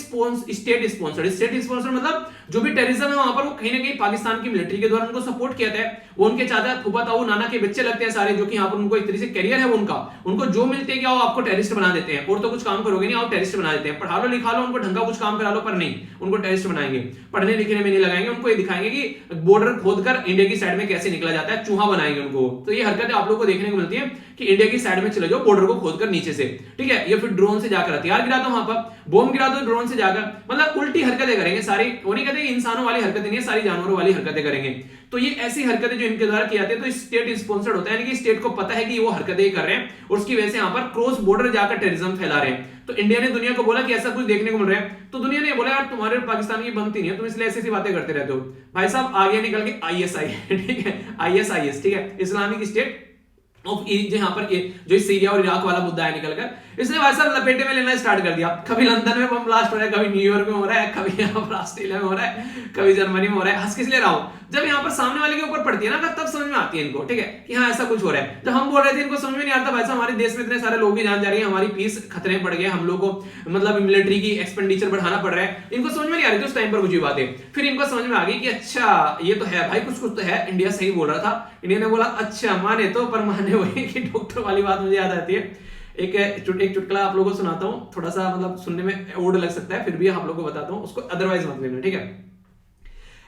स्टेट स्पॉन्सर्ड। स्टेट स्पॉन्सर्ड मतलब जो भी टेररिज्म है वहां पर वो कहीं ना कहीं पाकिस्तान की मिलिट्री के द्वारा उनको सपोर्ट किया था। वो उनके चाचा फूफा ताऊ नाना के बच्चे लगते हैं सारे, जो कि यहाँ पर उनको एक तरीके से कैरियर है उनका, उनको जो मिलते हैं क्या वो आपको टेररिस्ट बना देते हैं। और तो कुछ काम करोगे नहीं, आप टेररिस्ट बना देते हैं। पढ़ा लो लिखा लो उनको, ढंगा कुछ काम करा लो, पर नहीं, उनको टेररिस्ट बनाएंगे। पढ़ने लिखने में नहीं लगाएंगे, उनको ये दिखाएंगे कि बॉर्डर खोदकर इंडिया की साइड में कैसे निकला जाता है, चूहा बनाएंगे उनको। तो ये हरकतें आप लोगों को देखने को मिलती है कि इंडिया की साइड में चले जाओ, बॉर्डर को खोदकर नीचे से, ठीक है, या फिर ड्रोन से जाकर हथियार गिरा दो, वहां पर बॉम्ब गिरा दो ड्रोन से जाकर, मतलब उल्टी हरकतें करेंगे सारी। वो नहीं कहते इंसानों वाली हरकतें नहीं है, सारी जानवरों वाली हरकतें करेंगे। तो ये ऐसी हरकतें जो इनके द्वारा की जाती है, तो स्टेट स्पॉन्सर्ड होता है, यानी कि स्टेट को पता है कि वो हरकतें कर रहे हैं और उसकी वजह से यहाँ पर क्रॉस बॉर्डर जाकर टेररिज्म फैला रहे हैं। तो इंडिया ने दुनिया को बोला कि ऐसा कुछ देखने को मिल रहा है, तो दुनिया ने बोला यार तुम्हारे पाकिस्तान की बनती नहीं है, तुम इसलिए ऐसी बातें करते रहते हो। भाई साहब आगे निकल के आईएसआई, ठीक है, आईएसआईएस, ठीक है, इस्लामिक स्टेट ऑफ यहाँ पर जो सीरिया और इराक वाला मुद्दा है निकलकर, इसने भाई साहब लपेटे में लेना स्टार्ट कर दिया। कभी लंदन में बम ब्लास्ट हो रहा है, कभी न्यूयॉर्क में हो रहा है, कभी यहाँ पर ऑस्ट्रेलिया में हो रहा है, कभी जर्मनी में हो रहा है। हंस किस लिए रहा हूं, जब यहाँ पर सामने वाले के ऊपर पड़ती है ना तब समझ में आती है इनको, ठीक है, कि हाँ ऐसा कुछ हो रहा है। जब हम बोल रहे थे इनको समझ में नहीं आता भाई साहब हमारे देश में इतने सारे लोगों की जान जा रही है, हमारी पीस खतरे में पड़ गए, हम लोग को मतलब मिलिट्री की एक्सपेंडिचर बढ़ाना पड़ रहा है, इनको समझ में नहीं आ रही थी उस टाइम पर कुछ बातें। फिर इनको समझ में आ गई कि अच्छा ये तो है भाई, कुछ कुछ तो है, इंडिया सही बोल रहा था। इंडिया ने बोला अच्छा माने तो, पर माने वही कि डॉक्टर वाली बात मुझे याद आती है। एक चुटकुला आप लोगों को सुनाता हूं, थोड़ा सा मतलब सुनने में ओड लग सकता है, फिर भी आप लोगों को बताता हूं, उसको अदरवाइज मत लेना, ठीक है।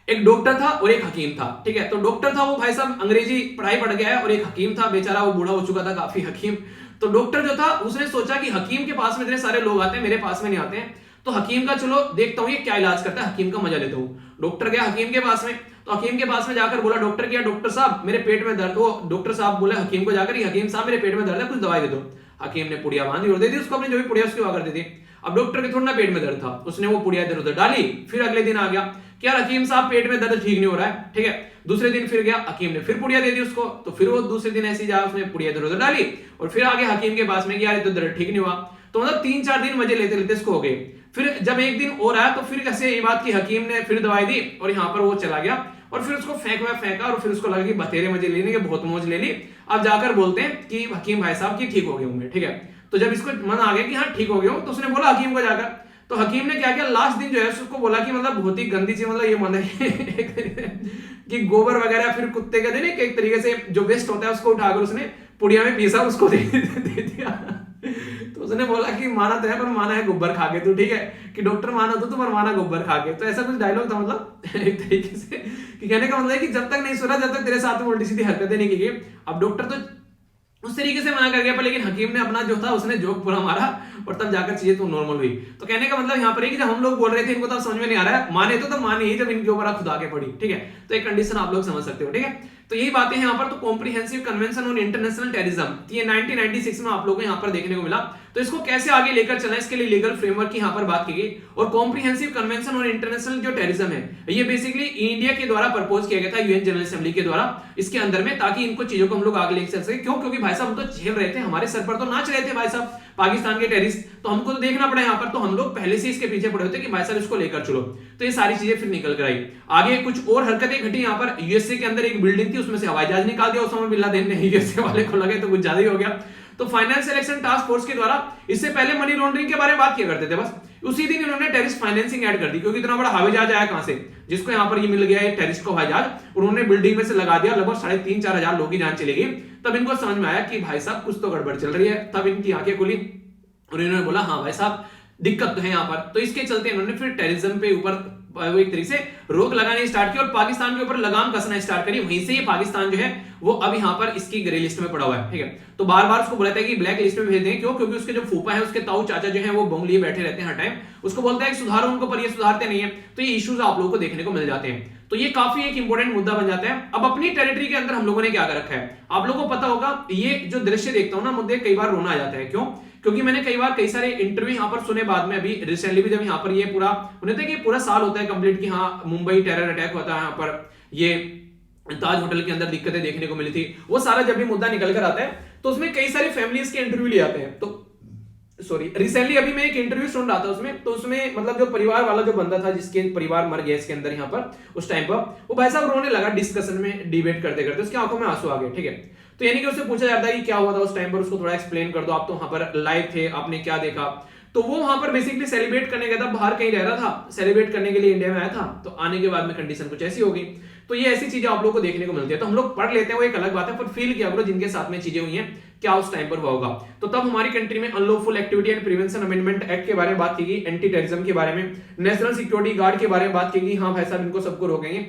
एक डॉक्टर था और एक हकीम था, ठीक है। तो डॉक्टर था वो भाई साहब अंग्रेजी पढ़ाई पढ़ गया है, और एक हकीम था बेचारा, वो बूढ़ा हो चुका था काफी हकीम। तो डॉक्टर जो था उसने सोचा कि हकीम के पास में इतने सारे लोग आते हैं, मेरे पास में नहीं आते हैं, तो हकीम का चलो देखता हूं ये क्या इलाज करता है, हकीम का मजा लेता हूं। डॉक्टर गया हकीम के पास में, तो हकीम के पास में जाकर बोला डॉक्टर क्या, डॉक्टर साहब मेरे पेट में दर्द। वो डॉक्टर साहब बोले हकीम को जाकर, हकीम साहब मेरे पेट में दर्द है, कुछ दवाई दे दो। हकीम ने पुड़िया बांधी और दे दी उसको, अपनी जो भी पुड़िया उसकी वाकर दे दी। अब डॉक्टर के थोड़ा ना पेट में दर्द था, उसने वो पुड़िया इधर उधर डाली। फिर अगले दिन आ गया कि यार हकीम साहब पेट में दर्द ठीक नहीं हो रहा है, ठीक है। दूसरे दिन फिर गया, हकीम ने फिर पुड़िया दे दी उसको, तो फिर वो दूसरे दिन ऐसी जा उसने पुड़िया इधर उधर डाली, और फिर आगे हकीम के पास में यार तो दर्द ठीक नहीं हुआ। तो मतलब 3-4 दिन मजे लेते लेते इसको हो गए। फिर जब एक दिन और आया तो फिर कैसे ये बात की हकीम ने फिर दवाई दी, और यहाँ पर वो चला गया, और फिर उसको फेंका, और फिर उसको लगा कि बतेरे मजे लेने के, बहुत मौज ले ली। अब जाकर बोलते हैं कि हकीम भाई साहब की ठीक हो गए होंगे, ठीक है। तो जब इसको मन आ गया कि हाँ ठीक हो गया, तो उसने बोला हकीम को जाकर, तो हकीम ने क्या किया, लास्ट दिन जो है उसको बोला कि मतलब बहुत ही गंदी चीज, मतलब ये मन है कि गोबर वगैरह फिर कुत्ते का देने एक तरीके से जो वेस्ट होता है उसको उठाकर उसने पुड़िया में पीसा, उसको दे दिया। तो उसने बोला कि माना तो है पर माना है गोबर खा के, तो ठीक है कि डॉक्टर माना तो पर माना गोबर खा के। तो ऐसा कुछ डायलॉग था, मतलब एक तरीके से कि कहने का मतलब है कि जब तक नहीं सुना, जब तक तेरे साथ में उल्टी सीधी हरकतें नहीं की। अब डॉक्टर तो उस तरीके से मना कर गया, पर लेकिन हकीम ने अपना जो था उसने जोक पूरा मारा, और तब जाकर चीजें तो नॉर्मल हुई। तो कहने का मतलब यहाँ पर है कि जब हम लोग बोल रहे थे इनको तब समझ में नहीं आ रहा है, माने तो तब माने ही जब इनके ऊपर खुदा के पड़ी, ठीक है। तो एक कंडीशन आप लोग समझ सकते हो, ठीक है। तो यही बातें हैं यहाँ पर। तो comprehensive convention on international terrorism, ये 1996 में आप लोगों को यहाँ पर देखने को मिला। तो इसको कैसे आगे लेकर चलना, इसके लिए लीगल फ्रेमवर्क की यहाँ पर बात की गई। और कॉम्प्रिहेंसिव कन्वेंशन ऑन इंटरनेशनल जो टेररिज्म है, ये बेसिकली इंडिया के द्वारा प्रपोज किया गया था यूएन जनरल असेंबली के द्वारा इसके अंदर में, ताकि इनको चीजों को हम लोग आगे लेकर चल सके। क्यों? क्योंकि भाई साहब हम तो झेल रहे थे, हमारे सर पर तो नाच रहे थे भाई साहब पाकिस्तान के टेररिस्ट, तो हमको तो देखना पड़ा यहाँ पर। तो हम लोग पहले से इसके पीछे पड़े होते कि भाई साहब इसको लेकर चलो। तो ये सारी चीजें फिर निकल कर आई। आगे कुछ और हरकतें घटी यहाँ पर। यूएसए के अंदर एक बिल्डिंग थी, उसमें से हवाई जहाज निकाल दिया ओसामा बिन लादेन ने। यूएसए वाले को लगे तो कुछ ज्यादा ही हो गया। तो फाइनेंशियल एक्शन टास्क फोर्स के द्वारा, इससे पहले मनी लॉन्ड्रिंग के बारे में बात किया करते थे, बस उसी दिन इन्होंने टेररिस्ट फाइनेंसिंग ऐड कर दी। क्योंकि इतना बड़ा हवाई जहाज आया कहां से, जिसको यहाँ पर ये मिल गया है टेररिस्ट को हवाई जहाज, उन्होंने बिल्डिंग में से लगा दिया, लगभग 3,500-4,000 हजार लोगों की जान चली गई। तब इनको समझ में आया कि भाई साहब कुछ तो गड़बड़ चल रही है। तब इनकी आंखें खुली और इन्होंने बोला हाँ भाई साहब दिक्कत तो है यहाँ पर। तो इसके चलते इन्होंने फिर टेररिज्म पे ऊपर एक तरीके से रोक लगानी स्टार्ट की और पाकिस्तान के ऊपर लगाम कसना स्टार्ट करी। वहीं से ये पाकिस्तान जो है वो अब यहाँ पर इसकी ग्रे लिस्ट में पड़ा हुआ है, ठीक है। तो बार बार उसको बोला था कि ब्लैक लिस्ट में भेज दें। क्यों? क्योंकि उसके जो फूफा है, उसके ताऊ चाचा जो है वो बम लिए बैठे रहते हैं हर टाइम। उसको बोलता है कि सुधारो उनको, पर ये सुधारते नहीं है। तो ये इश्यूज आप लोगों को देखने को मिल जाते हैं। तो ये काफी एक इंपॉर्टेंट मुद्दा बन जाता है। अब अपनी टेरिटरी के अंदर हम लोगों ने क्या कर रखा है, आप लोगों को पता होगा। ये जो दृश्य देखता हूं ना, मुद्दे कई बार रोना आ जाता है। क्यों? क्योंकि मैंने कई सारे इंटरव्यू यहाँ पर सुने बाद में, अभी रिसेंटली भी जब यहाँ पर ये पूरा उन्हें था कि पूरा साल होता है कंप्लीट कि हाँ मुंबई टेरर अटैक होता है, यहाँ पर ये ताज होटल के अंदर दिक्कतें देखने को मिली थी, वो सारा जब भी मुद्दा निकल कर आता है तो उसमें कई सारी फैमिलीज के इंटरव्यू ले आते हैं। तो सॉरी, रिसेंटली अभी मैं एक इंटरव्यू सुन रहा था उसमें, तो उसमें मतलब जो परिवार वाला जो बंदा था जिसके परिवार मर गया इसके अंदर यहाँ पर उस टाइम पर, वो भाई साहब रोने लगा डिस्कशन में, डिबेट करते करते उसकी आंखों में आंसू आ गए, ठीक है। तो यानी कि उससे पूछा जाता है कि क्या हुआ था उस टाइम पर, उसको थोड़ा एक्सप्लेन कर दो, आप तो वहां पर लाइव थे, आपने क्या देखा। तो वो वहां पर बेसिकली सेलिब्रेट करने गया था, बाहर कहीं रह रहा था, सेलिब्रेट करने के लिए इंडिया में आया था। तो आने के बाद में कंडीशन कुछ ऐसी होगी। तो ये ऐसी चीजें आप लोगों को देखने को मिलती है। तो हम लोग पढ़ लेते हैं वो एक अलग बात है, पर फील किया करो जिनके साथ में चीजें हुई हैं क्या उस टाइम पर हुआ होगा। तो तब हमारी कंट्री में unlawful activity and prevention amendment act के बारे में बात की गई, एंटी टेररिज्म के बारे में, नेशनल सिक्योरिटी गार्ड के बारे में बात की गई। हाँ भाई साहब इनको सबको रोकेंगे।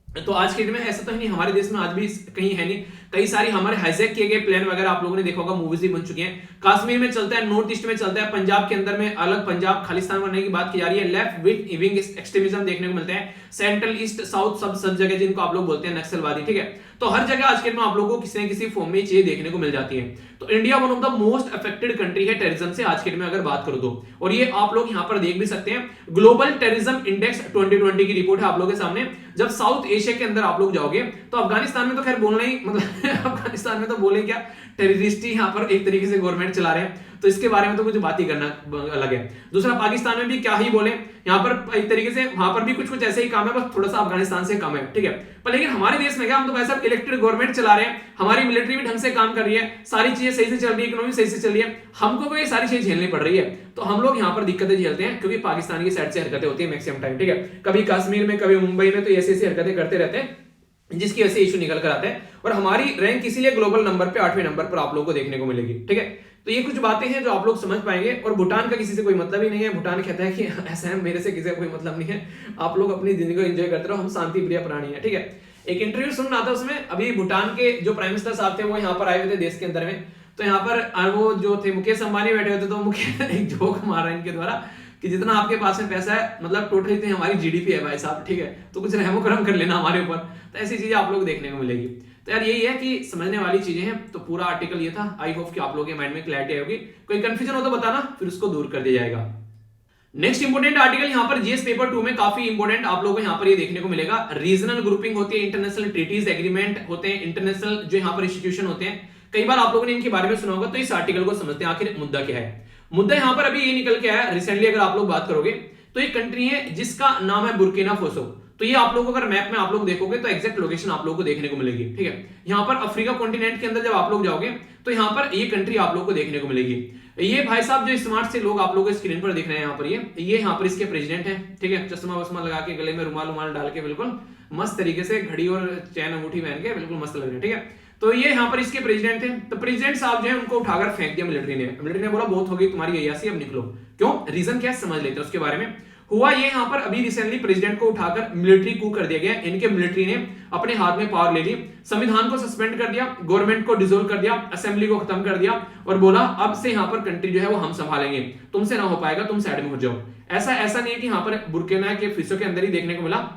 तो आज के दिन में ऐसा तो नहीं, हमारे देश में आज भी कहीं है नहीं, कई सारी हमारे हाईजैक किए गए प्लेन वगैरह आप लोगों ने देखा होगा, मूवीज भी बन चुकी हैं। कश्मीर में चलता है, नॉर्थ ईस्ट में चलता है, पंजाब के अंदर में अलग पंजाब खालिस्तान बनने की बात की जा रही है। लेफ्ट विंग एक्सट्रीमिज्म देखने को मिलते हैं, सेंट्रल ईस्ट साउथ सब जगह जिनको आप लोग बोलते हैं नक्सलवादी, ठीक है। तो हर जगह आज के दिन में आप लोगों को किसी न किसी फॉर्म में चीजें देखने को मिल जाती है। तो India one of the most affected country है टेररिज्म से आज के दिन में अगर बात करो तो। और ये आप लोग यहाँ पर देख भी सकते हैं, ग्लोबल टेररिज्म इंडेक्स 2020 की रिपोर्ट है आप लोगों के सामने। जब साउथ एशिया के अंदर आप लोग जाओगे तो अफगानिस्तान में तो खैर बोलना ही मतलब अफगानिस्तान में तो बोले क्या, टेररिस्ट ही यहाँ पर एक तरीके से गवर्नमेंट चला रहे हैं, तो इसके बारे में तो कुछ बात ही करना अलग है। दूसरा पाकिस्तान में भी क्या ही बोले, यहाँ पर एक तरीके से वहां पर भी कुछ ऐसे ही काम है, बस थोड़ा सा अफगानिस्तान से कम है, ठीक है। पर लेकिन हमारे देश में क्या, हम तो वैसा इलेक्टेड गवर्नमेंट चला रहे हैं, हमारी मिलिट्री भी ढंग से काम कर रही है, सारी चीजें सही से चल रही है, इकोनॉमी सही से चल रही है, हमको भी ये सारी चीजें झेलनी पड़ रही है। तो हम लोग यहाँ पर दिक्कतें झेलते हैं क्योंकि पाकिस्तान की साइड से हरकतें होती है मैक्सिमम टाइम, ठीक है। कभी कश्मीर में, कभी मुंबई में, तो ऐसी ऐसी हरकतें करते रहते हैं जिसकी वजह से इशू निकल कर आते हैं। और हमारी रैंक इसीलिए ग्लोबल नंबर पे 8वें नंबर पर आप लोगों को देखने को मिलेगी, ठीक है। तो ये कुछ बातें हैं जो आप लोग समझ पाएंगे। और भूटान का किसी से कोई मतलब ही नहीं है। भूटान कहता है कि ऐसा है, मेरे से किसी का कोई मतलब नहीं है, आप लोग अपनी जिंदगी को एंजॉय करते रहो, हम शांति प्रिय प्राणी है, ठीक है। एक इंटरव्यू सुन रहा था, उसमें अभी भूटान के जो प्राइम मिनिस्टर साहब थे वो यहाँ पर आए हुए थे देश के अंदर में। तो यहाँ पर वो जो थे मुकेश अंबानी बैठे हुए थे, तो मुकेश एक जोक मारा इनके द्वारा कि जितना आपके पास में पैसा है, मतलब टोटल इतनी हमारी जीडीपी है भाई साहब, ठीक है, तो कुछ रहमो करम कर लेना हमारे ऊपर। तो ऐसी चीजें आप लोग देखने को मिलेगी। तो यार यही है कि समझने वाली चीजें हैं। तो पूरा आर्टिकल ये था। आई होप कि आप लोगों के माइंड में क्लैरिटी होगी। कोई कंफ्यूजन हो तो बताना, फिर उसको दूर कर दिया जाएगा। नेक्स्ट इंपोर्टेंट आर्टिकल यहाँ पर जीएस पेपर 2 में काफी इंपोर्टेंट आप लोगों को यहाँ पर ये देखने को मिलेगा। रीजनल ग्रुपिंग होती है, इंटरनेशनल ट्रीटीज एग्रीमेंट होते हैं, इंटरनेशनल जो यहाँ पर इंस्टीट्यूशन होते हैं, कई बार आप लोगों ने इनके बारे में सुना होगा। तो इस आर्टिकल को समझते हैं आखिर मुद्दा क्या है। मुद्दा यहाँ पर अभी ये निकल के आया रिसेंटली, अगर आप लोग बात करोगे तो एक कंट्री है जिसका नाम है बुर्किना फासो। तो ये आप लोगों को अगर मैप में आप लोग देखोगे तो एग्जैक्ट लोकेशन आप लोगों को देखने को मिलेगी, ठीक है। यहाँ पर अफ्रीका कॉन्टिनेंट के अंदर जब आप लोग जाओगे तो यहाँ पर ये कंट्री आप लोग को देखने को मिलेगी। ये भाई साहब जो स्मार्ट से लोग आप लोगों को स्क्रीन पर दिख रहे हैं यहाँ पर, ये यहाँ पर इसके प्रेसिडेंट है, ठीक है। चश्मा वश्मा लगा के, गले में रुमाल रुमाल डाल के, बिल्कुल मस्त तरीके से घड़ी और चैन अंगूठी पहन के बिल्कुल मस्त लग रहे हैं, ठीक है। तो ये यहाँ पर इसके प्रेसिडेंट थे। तो प्रेसिडेंट साहब जो है उनको उठाकर फेंक दिया मिलिट्री ने। मिलिट्री ने बोला बहुत हो गई तुम्हारी अय्यासी, अब निकलो। क्यों, रीजन क्या है समझ लेते हैं उसके बारे में। हुआ ये यहाँ पर अभी रिसेंटली प्रेसिडेंट को उठाकर मिलिट्री कू कर दिया गया। इनके मिलिट्री ने अपने हाथ में पावर ले ली, संविधान को सस्पेंड कर दिया, गवर्नमेंट को डिसोल्व कर दिया, असेंबली को खत्म कर दिया और बोला अब से यहाँ पर कंट्री जो है वो हम संभालेंगे, तुमसे ना हो पाएगा, तुम साइड में हो जाओ। ऐसा नहीं है कि यहाँ पर बुर्किना के फासो के अंदर ही देखने को मिला,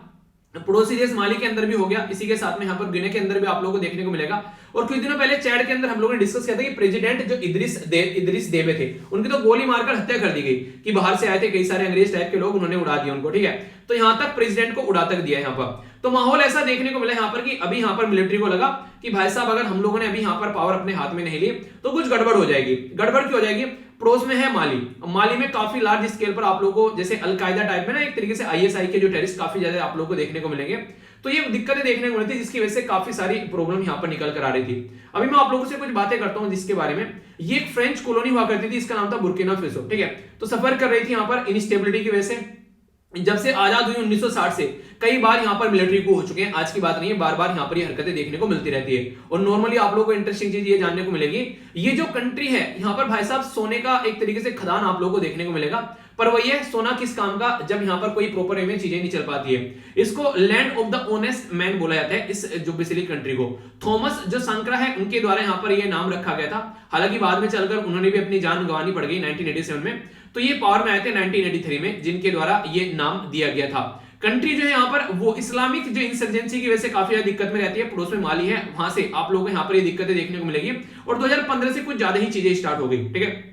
पड़ोसी देश माली के अंदर भी हो गया, इसी के साथ में यहाँ पर गिने के अंदर भी आप लोगों को देखने को मिलेगा। और कुछ दिनों पहले चैड के अंदर हम लोगों ने डिस्कस किया था कि प्रेसिडेंट जो इदरिस देबे थे, उनकी तो गोली मारकर हत्या कर दी गई कि बाहर से आए थे कई सारे अंग्रेज टाइप के लोग, उन्होंने उड़ा दिया उनको, ठीक है। तो यहां तक प्रेसिडेंट को उड़ा तक दिया यहाँ पर। तो माहौल ऐसा देखने को मिला यहाँ पर कि अभी यहाँ पर मिलिट्री को लगा कि भाई साहब अगर हम लोगों ने अभी यहाँ पर पावर अपने हाथ में नहीं ली तो कुछ गड़बड़ हो जाएगी। गड़बड़ क्यों हो जाएगी, पड़ोस में है माली। माली में काफी लार्ज स्केल पर आप लोगों को जैसे अलकायदा टाइप में ना एक तरीके से आईएसआई के जो टेररिस्ट काफी ज्यादा आप लोगों को देखने को मिलेंगे। तो ये दिक्कतें देखने को मिली थी, जिसकी वजह से काफी सारी प्रॉब्लम यहाँ पर निकल कर आ रही थी। अभी मैं आप लोगों से कुछ बातें करता हूं जिसके बारे में। ये एक फ्रेंच कॉलोनी हुआ करती थी, इसका नाम था बुर्किना फासो, ठीक है। तो सफर कर रही थी यहाँ पर इंस्टेबिलिटी की वजह से। जब से आजाद हुई 1960 से कई बार यहाँ पर मिलिट्री को हो चुके हैं, आज की बात नहीं है, बार बार यहाँ पर ये हरकतें देखने को मिलती रहती है। और नॉर्मली आप लोगों को इंटरेस्टिंग चीज ये जानने को मिलेगी, ये जो कंट्री है यहाँ पर भाई साहब सोने का एक तरीके से खदान आप लोगों को देखने को मिलेगा। पर वही है सोना किस काम का, जब यहाँ पर कोई प्रॉपर वे में चीजें नहीं चल पाती है। इसको land of the honest man बोला जाता है इस जो बेसिकली कंट्री को। थॉमस जो संकरा है उनके द्वारा यहाँ पर ये नाम रखा गया था। हालांकि बाद में चलकर उन्होंने भी अपनी जान गंवानी पड़ गई 1987 में। तो ये पावर में आए थे 1983 में, जिनके द्वारा ये नाम दिया गया था। कंट्री जो है यहाँ पर वो इस्लामिक जो इंसर्जेंसी की वजह से काफी ज्यादा दिक्कत में रहती है। पड़ोस में माली है, वहां से आप लोगों को यहाँ पर ये दिक्कतें देखने को मिलेगी। और 2015 से कुछ ज्यादा ही चीजें स्टार्ट हो गई, ठीक है।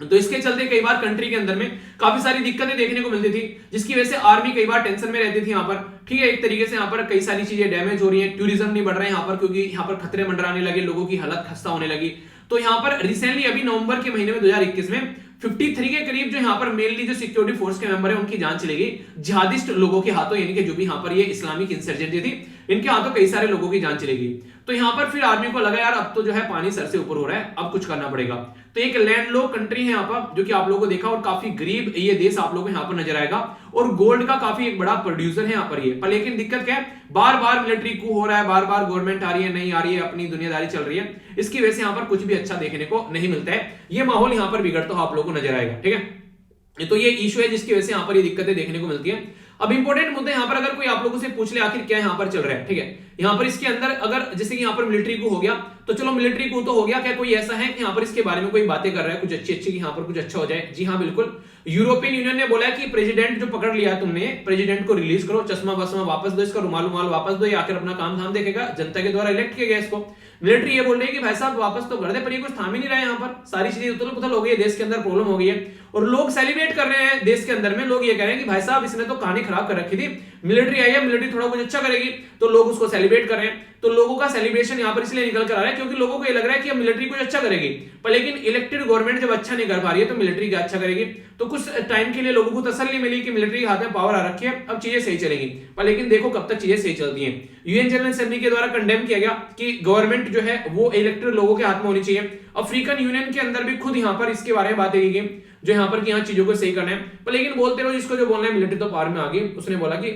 तो इसके चलते कई बार कंट्री के अंदर में काफी सारी दिक्कतें देखने को मिलती थी, जिसकी वजह से आर्मी कई बार टेंशन में रहती थी यहाँ पर, ठीक है। एक तरीके से यहाँ पर कई सारी चीजें डैमेज हो रही है, टूरिज्म नहीं बढ़ रहा है यहाँ पर, क्योंकि यहाँ पर खतरे मंडराने लगे, लोगों की हालत खस्ता होने लगी। तो यहाँ पर रिसेंटली अभी नवंबर के महीने में 2021 में 53 के करीब जो यहाँ पर मेनली जो सिक्योरिटी फोर्स के मेंबर है उनकी जान चली गई जिहादिस्ट लोगों के हाथों, यानी कि जो भी यहाँ पर ये इस्लामिक इंसर्जेंसी थी इनके हाथों कई सारे लोगों की जान चलेगी। तो यहाँ पर फिर आर्मी को लगा यार अब तो जो है पानी सर से ऊपर हो रहा है, अब कुछ करना पड़ेगा। तो एक लैंडलॉक कंट्री है यहाँ पर जो कि आप लोगों को देखा, और काफी गरीब ये देश आप लोगों को यहाँ पर नजर आएगा। और गोल्ड का काफी एक बड़ा प्रोड्यूसर है यहाँ पर ये। पर लेकिन दिक्कत क्या है, बार बार मिलिट्री कू हो रहा है, बार बार गवर्नमेंट आ रही है, नहीं आ रही है, अपनी दुनियादारी चल रही है, इसकी वजह से यहाँ पर कुछ भी अच्छा देखने को नहीं मिलता है। ये माहौल यहाँ पर बिगड़ता हुआ आप लोगों को नजर आएगा, ठीक है। तो ये इशू है जिसकी वजह से यहाँ पर ये दिक्कतें देखने को मिलती है। अब इंपॉर्टेंट मुद्दे यहाँ पर अगर कोई आप लोगों से पूछ ले आखिर क्या यहाँ पर चल रहा है, ठीक है। यहाँ पर इसके अंदर अगर जैसे कि यहाँ पर मिलिट्री को हो गया तो चलो मिलिट्री को तो हो गया, क्या कोई ऐसा है कि यहाँ पर इसके बारे में कोई बातें कर रहा है कुछ अच्छी कि यहाँ पर कुछ अच्छा हो जाए? जी हाँ बिल्कुल। यूरोपियन यूनियन ने बोला कि प्रेसिडेंट जो पकड़ लिया तुमने, प्रेसिडेंट को रिलीज करो, चश्मा वश्मा वापस दो, इसका रुमाल वापस दो, ये आकर अपना काम धाम देखेगा, जनता के द्वारा इलेक्ट किया गया इसको। मिलिट्री ये बोल रही है कि भाई साहब वापस तो कर दे, पर ये कुछ थाम ही नहीं रहा है। यहाँ पर सारी चीजें उथल पुथल हो गई है, देश के अंदर प्रॉब्लम हो गई है और लोग सेलिब्रेट कर रहे हैं। देश के अंदर में लोग ये कह रहे हैं कि भाई साहब इसने तो कहानी खराब कर रखी थी, मिलिट्री आई है, मिलिट्री थोड़ा कुछ अच्छा करेगी, तो लोग उसको सेलिब्रेट कर रहे हैं। तो लोगों का सेलिब्रेशन यहाँ पर इसलिए निकल कर आ रहा है क्योंकि लोगों को ये लग रहा है कि अब मिलिट्री कुछ अच्छा करेगी। पर लेकिन इलेक्टेड गवर्नमेंट जब अच्छा नहीं कर पा रही है तो मिलिट्री क्या अच्छा करेगी? तो कुछ टाइम के लिए लोगों को तसल्ली मिली कि मिलिट्री के हाथ में पावर आ रखी है, अब चीजें सही चलेंगी। पर लेकिन देखो कब तक चीजें सही चलती हैं। यूएन जनरल असेंबली के द्वारा कंडेम किया गया कि गवर्नमेंट जो है वो इलेक्टेड लोगों के हाथ में होनी चाहिए। अफ्रीकन यूनियन के अंदर भी खुद यहाँ पर इसके बारे में बातें की गई जो यहाँ पर कि यहाँ चीजों को सही करना है। पर लेकिन बोलते रहो जिसको जो बोलना है, मिलिट्री तो पावर में आ गई। उसने बोला कि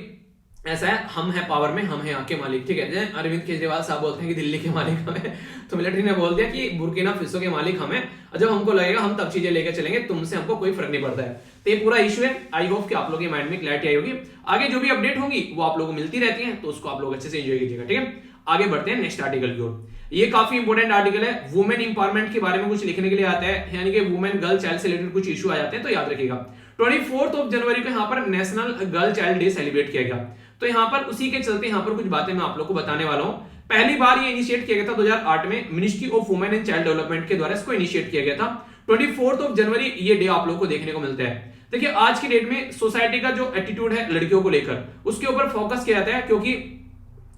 ऐसा है, हम है पावर में, हम है यहाँ के मालिक, ठीक है। जैसे अरविंद केजरीवाल साहब बोलते हैं कि दिल्ली के मालिक हम है, तो मिलिट्री ने बोल दिया कि बुर्किना फासो के मालिक हम है, और जब हमको लगेगा हम तब चीजें लेकर चलेंगे, तुमसे हमको कोई फर्क नहीं पड़ता है। तो ये पूरा इशू है। आई होप कि आप लोगों के माइंड में क्लैरिटी आई होगी। आगे जो भी अपडेट होंगी वो आप लोगों को मिलती रहती है, तो उसको आप लोग अच्छे से एंजॉय कीजिएगा, ठीक है। आगे बढ़ते हैं नेक्स्ट आर्टिकल की ओर। ये काफी इंपॉर्टेंट आर्टिकल है, वुमेन इंपावरमेंट के बारे में कुछ लिखने के लिए आता है, यानी कि वुमेन गर्ल चाइल्ड से रिलेटेड कुछ इशू आ जाते हैं, तो याद रखिएगा। 24 जनवरी को यहाँ पर national girl child day celebrate किया गया, तो यहाँ पर उसी के चलते यहाँ पर कुछ बातें मैं आप लोग को बताने वाला हूँ। पहली बार ये इनिशिएट किया गया था 2008 में, ministry of women and child development के द्वारा इसको इनिशिएट किया गया था। 24 जनवरी ये डे आप लोग को देखने को मिलता है। देखिए आज की डेट में सोसाइटी का जो एटीट्यूड है लड़कियों को लेकर, उसके ऊपर फोकस किया जाता है, क्योंकि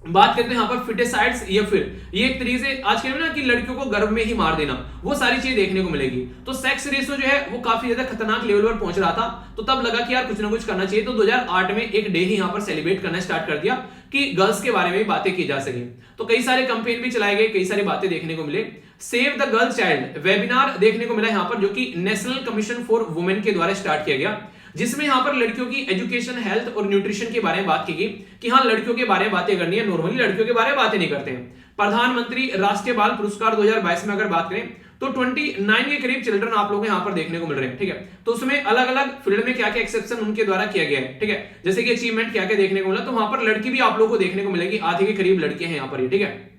बात करते हैं यहाँ पर फिटिसाइड्स, या फिर ये एक तरीके से आज के ना कि लड़कियों को गर्भ में ही मार देना, वो सारी चीजें देखने को मिलेगी। तो सेक्स रेशो जो है वो काफी ज्यादा खतरनाक लेवल पर पहुंच रहा था, तो तब लगा कि यार कुछ ना कुछ करना चाहिए। तो 2008 में एक डे ही यहाँ पर सेलिब्रेट करना स्टार्ट कर दिया कि गर्ल्स के बारे में भी बातें की जा सके। तो कई सारे कैंपेन भी चलाए गए, कई सारी बातें देखने को मिले। Save the girl child webinar देखने को मिला यहाँ पर, जो कि नेशनल कमीशन फॉर वुमेन के द्वारा स्टार्ट किया गया, जिसमें यहां पर लड़कियों की एजुकेशन, हेल्थ और न्यूट्रिशन के बारे में बात की गई कि हाँ लड़कियों के बारे में बातें करनी है, नॉर्मली लड़कियों के बारे में बातें नहीं करते हैं। प्रधानमंत्री राष्ट्रीय बाल पुरस्कार 2022 में अगर बात करें तो 29 के करीब चिल्ड्रन आप लोग यहां पर देखने को मिल रहे हैं, ठीक है। तो उसमें अलग अलग फील्ड में क्या क्या एक्सेप्शन उनके द्वारा किया गया है, ठीक है। जैसे कि अचीवमेंट क्या क्या देखने को मिला, तो वहां पर लड़की भी आप लोग को देखने को मिलेगी, आधे के करीब लड़के हैं यहाँ पर, ठीक है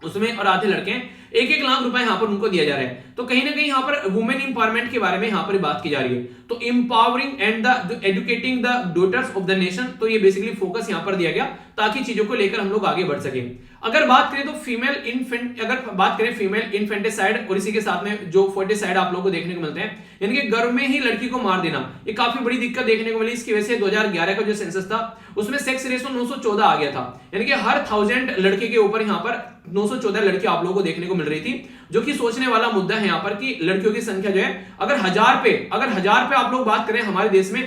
उसमें, और आधे लड़के हैं। 1-1 लाख रुपए यहां पर उनको दिया जा रहा है। तो कहीं ना कहीं यहां पर वुमेन इंपावरमेंट के बारे में यहां पर बात की जा रही है। तो empowering and the educating the daughters of the nation, तो ये बेसिकली फोकस यहां पर दिया गया ताकि चीजों को लेकर हम लोग आगे बढ़ सके। अगर बात करें तो फीमेल इन्फेंट, अगर बात करें फीमेल इन्फेंटिसाइड और इसी के साथ में जो फोर्टिसाइड आप लोगों को देखने को मिलते हैं, यानी कि गर्भ में ही लड़की को मार देना, ये काफी बड़ी दिक्कत देखने को मिली। इसकी वजह से 2011 का जो सेंसस था उसमें सेक्स रेशो 914 आ गया था, यानी कि हर 1000 लड़के के ऊपर यहाँ पर 914 लड़की आप लोगों को देखने को मिल रही थी, जो कि सोचने वाला मुद्दा है यहाँ पर कि लड़कियों की संख्या जो है अगर 1000 पे आप लोग बात करें हमारे देश में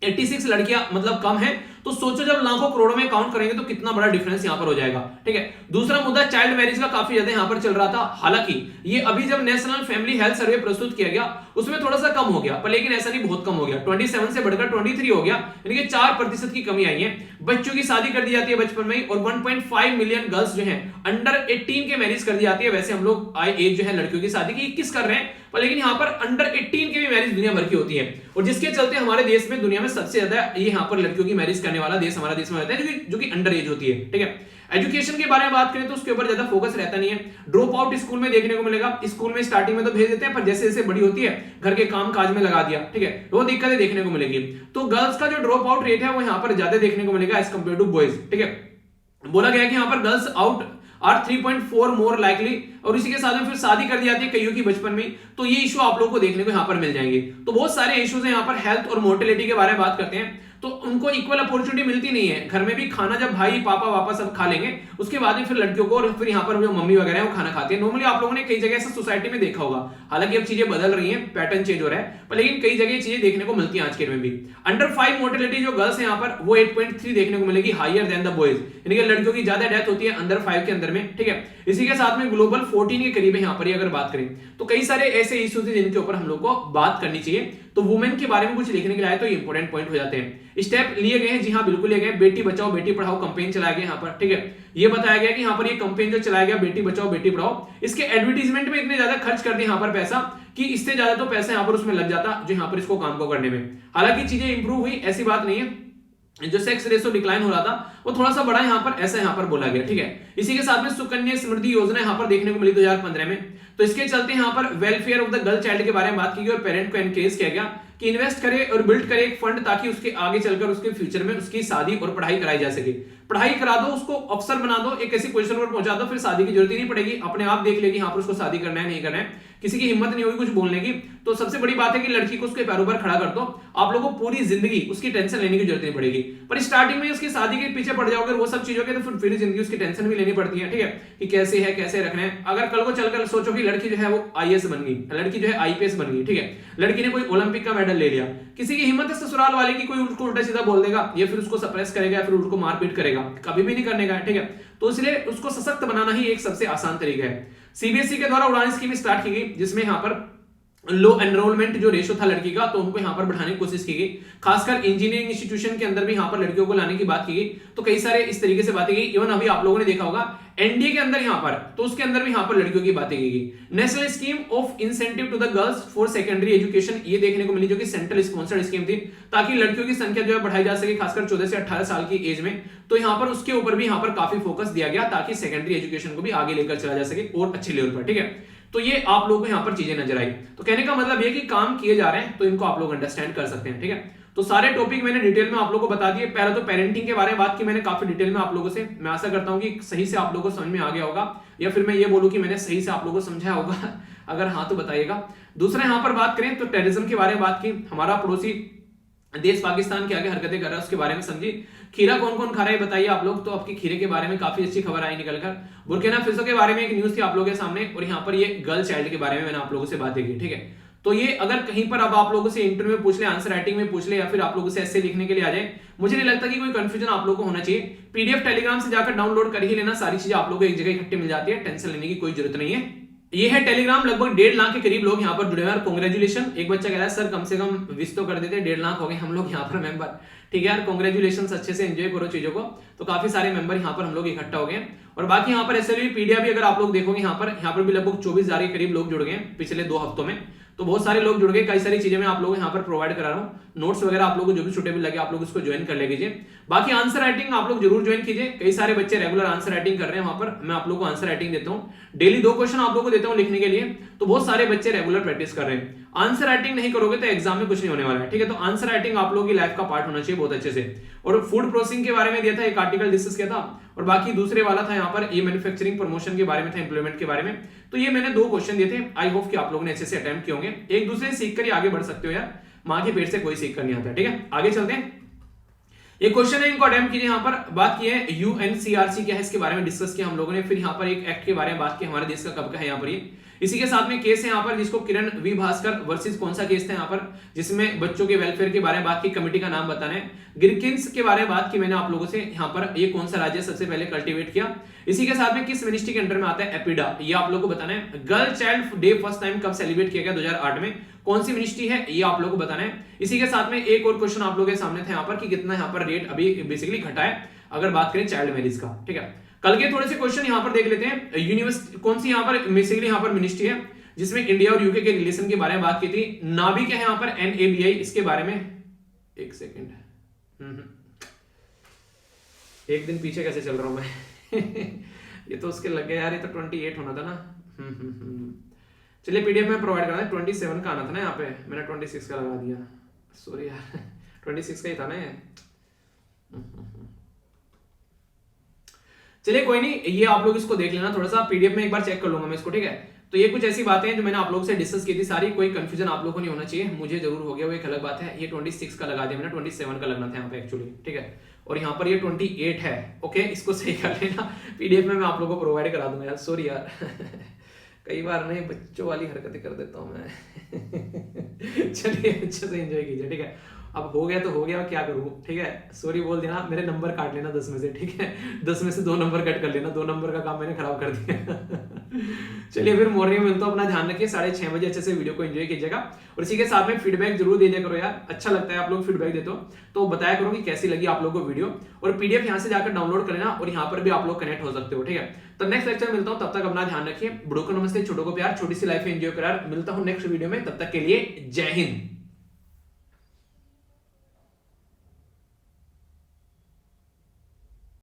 86 लड़कियां मतलब कम है, तो सोचो जब लाखों करोड़ों में काउंट करेंगे तो कितना बड़ा डिफरेंस यहां पर हो जाएगा, ठीक है। दूसरा मुद्दा चाइल्ड मैरिज का काफी ज्यादा यहां पर चल रहा था। हालांकि ये अभी जब नेशनल फैमिली हेल्थ सर्वे प्रस्तुत किया गया उसमें थोड़ा सा कम हो गया, पर लेकिन ऐसा नहीं बहुत कम हो गया, 27 से बढ़कर 23 हो गया, यानी कि 4% की कमी आई है। बच्चों की शादी कर दी जाती है बचपन में ही, और 1.5 मिलियन गर्ल्स जो है अंडर 18 के मैरिज कर दी जाती है। वैसे हम लोग एज जो है लड़कियों की शादी की 21 कर रहे हैं, पर लेकिन यहाँ पर अंडर 18 की भी मैरिज दुनिया भर की होती है, और जिसके चलते हमारे देश में दुनिया में सबसे ज्यादा ये यहाँ पर लड़कियों की मैरिज करने वाला देश हमारा देश में रहता है, जो कि अंडर एज होती है, ठीक है। एजुकेशन के बारे में बात करें तो उसके ऊपर ज्यादा फोकस रहता नहीं है। ड्रॉप आउट स्कूल में देखने को मिलेगा, स्कूल में स्टार्टिंग में तो भेज देते हैं, पर जैसे जैसे बड़ी होती है घर के काम काज में लगा दिया, ठीक है, वो दिक्कतें देखने को मिलेगी। तो गर्ल्स का जो ड्रॉप आउट रेट है वो यहाँ पर ज्यादा देखने को मिलेगा एज कंपेयर टू बॉयज, ठीक है। बोला गया कि यहाँ पर girls out are 3.4 more likely, और इसी के साथ में फिर शादी कर दी जाती है कईयों की बचपन में, तो ये इशू आप लोगों को देखने को यहाँ पर मिल जाएंगे। तो बहुत सारे इश्यूज हैं यहाँ पर। हेल्थ और मोर्टेलिटी के बारे में बात करते हैं तो उनको इक्वल अपॉर्चुनिटी मिलती नहीं है। घर में भी खाना जब भाई पापा वापा सब खा लेंगे उसके बाद में फिर लड़कियों को, और फिर यहाँ पर जो मम्मी वगैरह है वो खाना खाती है। नॉर्मली आप लोगों ने कई जगह ऐसा सोसाइटी में देखा होगा, हालांकि अब चीजें बदल रही हैं, पैटर्न चेंज हो रहा है, पर लेकिन कई जगह चीजें देखने को मिलती है आज के में भी। अंडर 5 मोर्टेलिटी जो गर्ल्स है यहाँ पर वो 8.3 देखने को मिलेगी, हायर देन द बॉयज, यानी कि लड़कियों की ज्यादा डेथ होती है अंडर 5 के अंदर में, ठीक है। इसी के साथ में ग्लोबल 14 के करीब है यहाँ पर अगर बात करें, तो कई सारे ऐसे इश्यूज हैं जिनके ऊपर हम लोग को बात करनी चाहिए। तो वुमेन के बारे में कुछ लिखने के लिए आए तो इंपॉर्टेंट पॉइंट हो जाते हैं। स्टेप लिए गए हैं, जी हाँ बिल्कुल लिए गए। बेटी बचाओ बेटी पढ़ाओ कैंपेन चलाया गया यहाँ पर, ठीक है। ये बताया गया कि यहाँ पर ये कैंपेन जो चलाया गया बेटी बचाओ बेटी पढ़ाओ, इसके एडवर्टीजमेंट में इतने ज्यादा खर्च कर दिए यहाँ पर पैसा कि इससे ज्यादा तो पैसा यहाँ पर उसमें लग जाता जो यहाँ पर इसको काम को करने में। हालांकि चीजें इंप्रूव हुई, ऐसी बात नहीं है। जो सेक्स रेशो डिक्लाइन हो रहा था वो थोड़ा सा बड़ा यहाँ पर, ऐसा यहाँ पर बोला गया, ठीक है। इसी के साथ में सुकन्या समृद्धि योजना यहाँ पर देखने को मिली 2015 में, तो इसके चलते यहाँ पर welfare of the girl child के बारे में बात की गई और पेरेंट को एनकरेज किया गया कि इन्वेस्ट करे और बिल्ड करे एक फंड, ताकि उसके आगे चलकर उसके फ्यूचर में उसकी शादी और पढ़ाई कराई जा सके। पढ़ाई करा दो, उसको अफसर बना दो, एक ऐसी पोजीशन पर पहुंचा दो, फिर शादी की जरूरत ही नहीं पड़ेगी, अपने आप देख लेगी यहाँ पर उसको शादी करना है नहीं करना है, किसी की हिम्मत नहीं होगी कुछ बोलने की। तो सबसे बड़ी बात है कि लड़की को उसके पैरों पर खड़ा कर दो, आप लोगों को पूरी जिंदगी उसकी टेंशन लेने की जरूरत नहीं पड़ेगी। पर स्टार्टिंग में उसकी शादी के पीछे पड़ जाओगे वो सब चीजों के, तो फिर जिंदगी उसकी टेंशन भी लेनी पड़ती है, ठीक है, कि कैसे है कैसे रखना है। अगर कल को चलकर सोचो कि लड़की जो है वो IAS बन गई, लड़की जो है IPS बन गई, ठीक है, लड़की ने कोई ओलंपिक का मेडल ले लिया, किसी की हिम्मत है ससुराल वाले की कोई उसको उल्टा सीधा बोल देगा, या फिर उसको सप्रेस करेगा, या फिर उसको मारपीट करेगा, कभी भी नहीं करने का, ठीक है। तो इसलिए उसको सशक्त बनाना ही एक सबसे आसान तरीका है। CBSE के द्वारा उड़ान स्कीम स्टार्ट की गई, जिसमें यहाँ पर लो एनरोलमेंट जो रेशो था लड़की का, तो उनको यहां पर बढ़ाने की कोशिश की गई। खासकर इंजीनियरिंग इंस्टीट्यूशन के अंदर भी यहां पर लड़कियों को लाने की बात की गई। तो कई सारे इस तरीके से बातें की। इवन अभी आप लोगों ने देखा होगा एनडीए के अंदर यहां पर, तो उसके अंदर भी यहां पर लड़कियों की बातें की गई। National scheme of incentive to the girls for secondary education, ये देखने को मिली, जो कि सेंट्रल स्पॉन्सर्ड स्कीम थी, ताकि लड़कियों की संख्या जो है बढ़ाई जा सके, खासकर 14 से 18 साल की एज में। तो यहां पर उसके ऊपर भी यहां पर काफी फोकस दिया गया, ताकि सेकेंडरी एजुकेशन को भी आगे लेकर चला जा सके और अच्छे लेवल पर। ठीक है, तो ये आप लोगों को यहां पर चीजें नजर आई। तो कहने का मतलब ये कि काम किए जा रहे हैं, तो इनको आप लोग अंडरस्टैंड कर सकते हैं। ठीक है, तो सारे टॉपिक मैंने डिटेल में आप लोगों को बता दिए। पहले तो पेरेंटिंग के बारे में बात की मैंने काफी डिटेल में आप लोगों से। मैं आशा करता हूं कि सही से आप लोगों को समझ में आ गया होगा, या फिर मैं ये बोलूं कि मैंने सही से आप लोगों को समझाया होगा। अगर हाँ तो बताइएगा। दूसरा यहां पर बात करें तो टेररिज्म के बारे में बात की। हमारा पड़ोसी देश पाकिस्तान के आगे हरकतें कर रहा है, उसके बारे में समझी। खीरा कौन कौन खा रहा है बताइए आप लोग। तो आपकी खीरे के बारे में काफी अच्छी खबर आई निकलकर। बुर्किना फासो के बारे में एक न्यूज थी आप लोगों के सामने, और यहाँ पर ये गर्ल चाइल्ड के बारे में मैंने आप लोगों से बातें की। ठीक है, तो ये अगर कहीं पर अब आप लोगों से इंटरव्यू में पूछ ले, आंसर राइटिंग में पूछ ले, या फिर आप लोगों से ऐसे लिखने के लिए आ जाए, मुझे नहीं लगता कि कोई कंफ्यूजन आप लोगों को होना चाहिए। पीडीएफ टेलीग्राम से जाकर डाउनलोड कर ही लेना, सारी चीजें आप लोगों को एक जगह इकट्ठी मिल जाती है, टेंशन लेने की कोई जरूरत नहीं है। ये है टेलीग्राम, लगभग 1.5 लाख के करीब लोग यहाँ पर जुड़े हुए हैं। कांग्रेचुलेशन। एक बच्चा कह रहा है सर कम से कम विश तो कर देते, 1.5 लाख हो गए हम लोग यहाँ पर मेंबर। ठीक है यार, कांग्रेचुलेशन, अच्छे से एंजॉय करो चीजों को। तो काफी सारे मेंबर यहाँ पर हम लोग इकट्ठा हो गए। और बाकी यहाँ पर एसएलवी पीडिया भी अगर आप लोग देखोगे यहाँ पर भी लगभग 24,000 के करीब लोग जुड़ गए पिछले 2 हफ्तों में। तो बहुत सारे लोग जुड़ गए। कई सारी चीजें मैं आप लोगों को यहाँ पर प्रोवाइड करा रहा हूँ। नोट्स वगैरह आप लोगों को जो भी सुटेबल लगे आप लोग उसको ज्वाइन कर ले लीजिए। बाकी आंसर राइटिंग आप लोग जरूर ज्वाइन कीजिए। कई सारे बच्चे रेगुलर आंसर राइटिंग कर रहे हैं वहां पर। मैं आप लोग को आंसर राइटिंग देता हूँ, डेली 2 क्वेश्चन आप लोग को देता हूँ लिखने के लिए। तो बहुत सारे बच्चे रेगुलर प्रैक्टिस कर रहे हैं। आंसर राइटिंग नहीं करोगे तो एग्जाम में कुछ नहीं होने वाला है। ठीक है, तो आंसर राइटिंग आप लोगों की लाइफ का पार्ट होना चाहिए बहुत अच्छे से। और फूड प्रोसेसिंग के बारे में दिया था, एक आर्टिकल डिस्कस किया था। और बाकी दूसरे वाला था यहाँ पर ये मैन्युफैक्चरिंग प्रमोशन के बारे में था, इंप्लीमेंट के बारे में। तो ये मैंने 2 क्वेश्चन दिए थे। आई होप कि आप लोगों ने अच्छे से अटेम्प्ट किए होंगे। एक दूसरे से सीख कर ही आगे बढ़ सकते हो यार, माँ के पेट से कोई सीख कर नहीं आता। ठीक है, आगे चलते हैं। ये क्वेश्चन है, इनको अटेम्प्ट कीजिए। यहाँ पर बात की है यूएनसीआरसी क्या है, इसके बारे में डिस्कस किया हम लोगों ने। फिर यहाँ पर एक एक्ट के बारे में बात की, हमारे देश का कब का है यहाँ पर ये। इसी के साथ में केस है यहाँ पर, जिसको किरण वी भास्कर वर्सेस कौन सा केस था यहाँ पर, जिसमें बच्चों के वेलफेयर के बारे में बात की, कमेटी का नाम बताना है। गिरकिंस के बारे में बात की मैंने आप लोगों से। यहाँ पर ये कौन सा राज्य सबसे पहले कल्टीवेट किया। इसी के साथ में किस मिनिस्ट्री के अंडर में आता है एपिडा, ये आप लोगों को बताना है। Girl child day first time कब सेलिब्रेट किया गया, 2008 में, कौन सी मिनिस्ट्री है, ये आप लोगों को बताना है। इसी के साथ में एक और क्वेश्चन आप लोगों के सामने था यहाँ पर कि कितना यहाँ पर रेट अभी बेसिकली घटा है अगर बात करें चाइल्ड मैरिज का। ठीक है, कल के थोड़े से क्वेश्चन यहाँ पर देख लेते हैं। यूनिवर्सिटी कौन सी यहाँ पर बेसिकली यहाँ पर मिनिस्ट्री है जिसमें इंडिया और यूके के रिलेशन के बारे में बात की थी। नाभिक है यहाँ पर NABI, इसके बारे में एक सेकेंड, एक दिन पीछे कैसे चल रहा हूं मैं। ये तो उसके लग गया यार, ये तो 28 होना था ना। चलिए पीडीएफ में प्रोवाइड करा, 27 का आना था ना, यहाँ पे मैंने 26 का लगा दिया, सॉरी यार। 26 का ही था ना ये। चलिए कोई नहीं, ये आप लोग इसको देख लेना थोड़ा सा, पीडीएफ में एक बार चेक कर लूंगा मैं इसको। ठीक है, तो ये कुछ ऐसी बातें हैं जो मैंने आप लोगों से डिस्कस की थी सारी। कोई कंफ्यूजन आप लोगों को नहीं होना चाहिए, मुझे जरूर हो गया वो एक अलग बात है। ये 26 का लगा दिया मैंने, 27 का लगना था यहाँ पे एक्चुअली। ठीक है, और यहाँ पर ये 28 है। ओके, इसको सही कर लेना, पीडीएफ में मैं आप लोगों को प्रोवाइड करा दूंगा यार, सॉरी यार। कई बार नहीं बच्चों वाली हरकतें कर देता हूँ मैं। चलिए अच्छे से एंजॉय कीजिए। ठीक है, अब हो गया तो हो गया, क्या करूँ। ठीक है, सॉरी बोल देना, मेरे नंबर काट लेना 10 में से। ठीक है, 10 में से 2 नंबर कट कर लेना, 2 नंबर का काम मैंने खराब कर दिया। चलिए फिर मॉर्निंग में मिलता हूं, अपना ध्यान रखिए। 6:30 बजे अच्छे से वीडियो को एंजॉय कीजिएगा। और इसी के साथ में फीडबैक जरूर दे दिया करो यार, अच्छा लगता है आप लोग फीडबैक देते हो तो बताया करो कि कैसी लगी आप लोगों को वीडियो। और पीडीएफ यहाँ से जाकर डाउनलोड कर लेना, और यहाँ पर भी आप लोग कनेक्ट हो सकते हो। ठीक है, तो नेक्स्ट लेक्चर मिलता हूँ, तब तक अपना ध्यान रखिए। बड़ों को नमस्ते, छोटों को प्यार, छोटी सी लाइफ एंजॉय करार। मिलता हूँ नेक्स्ट वीडियो में, तब तक के लिए जय हिंद।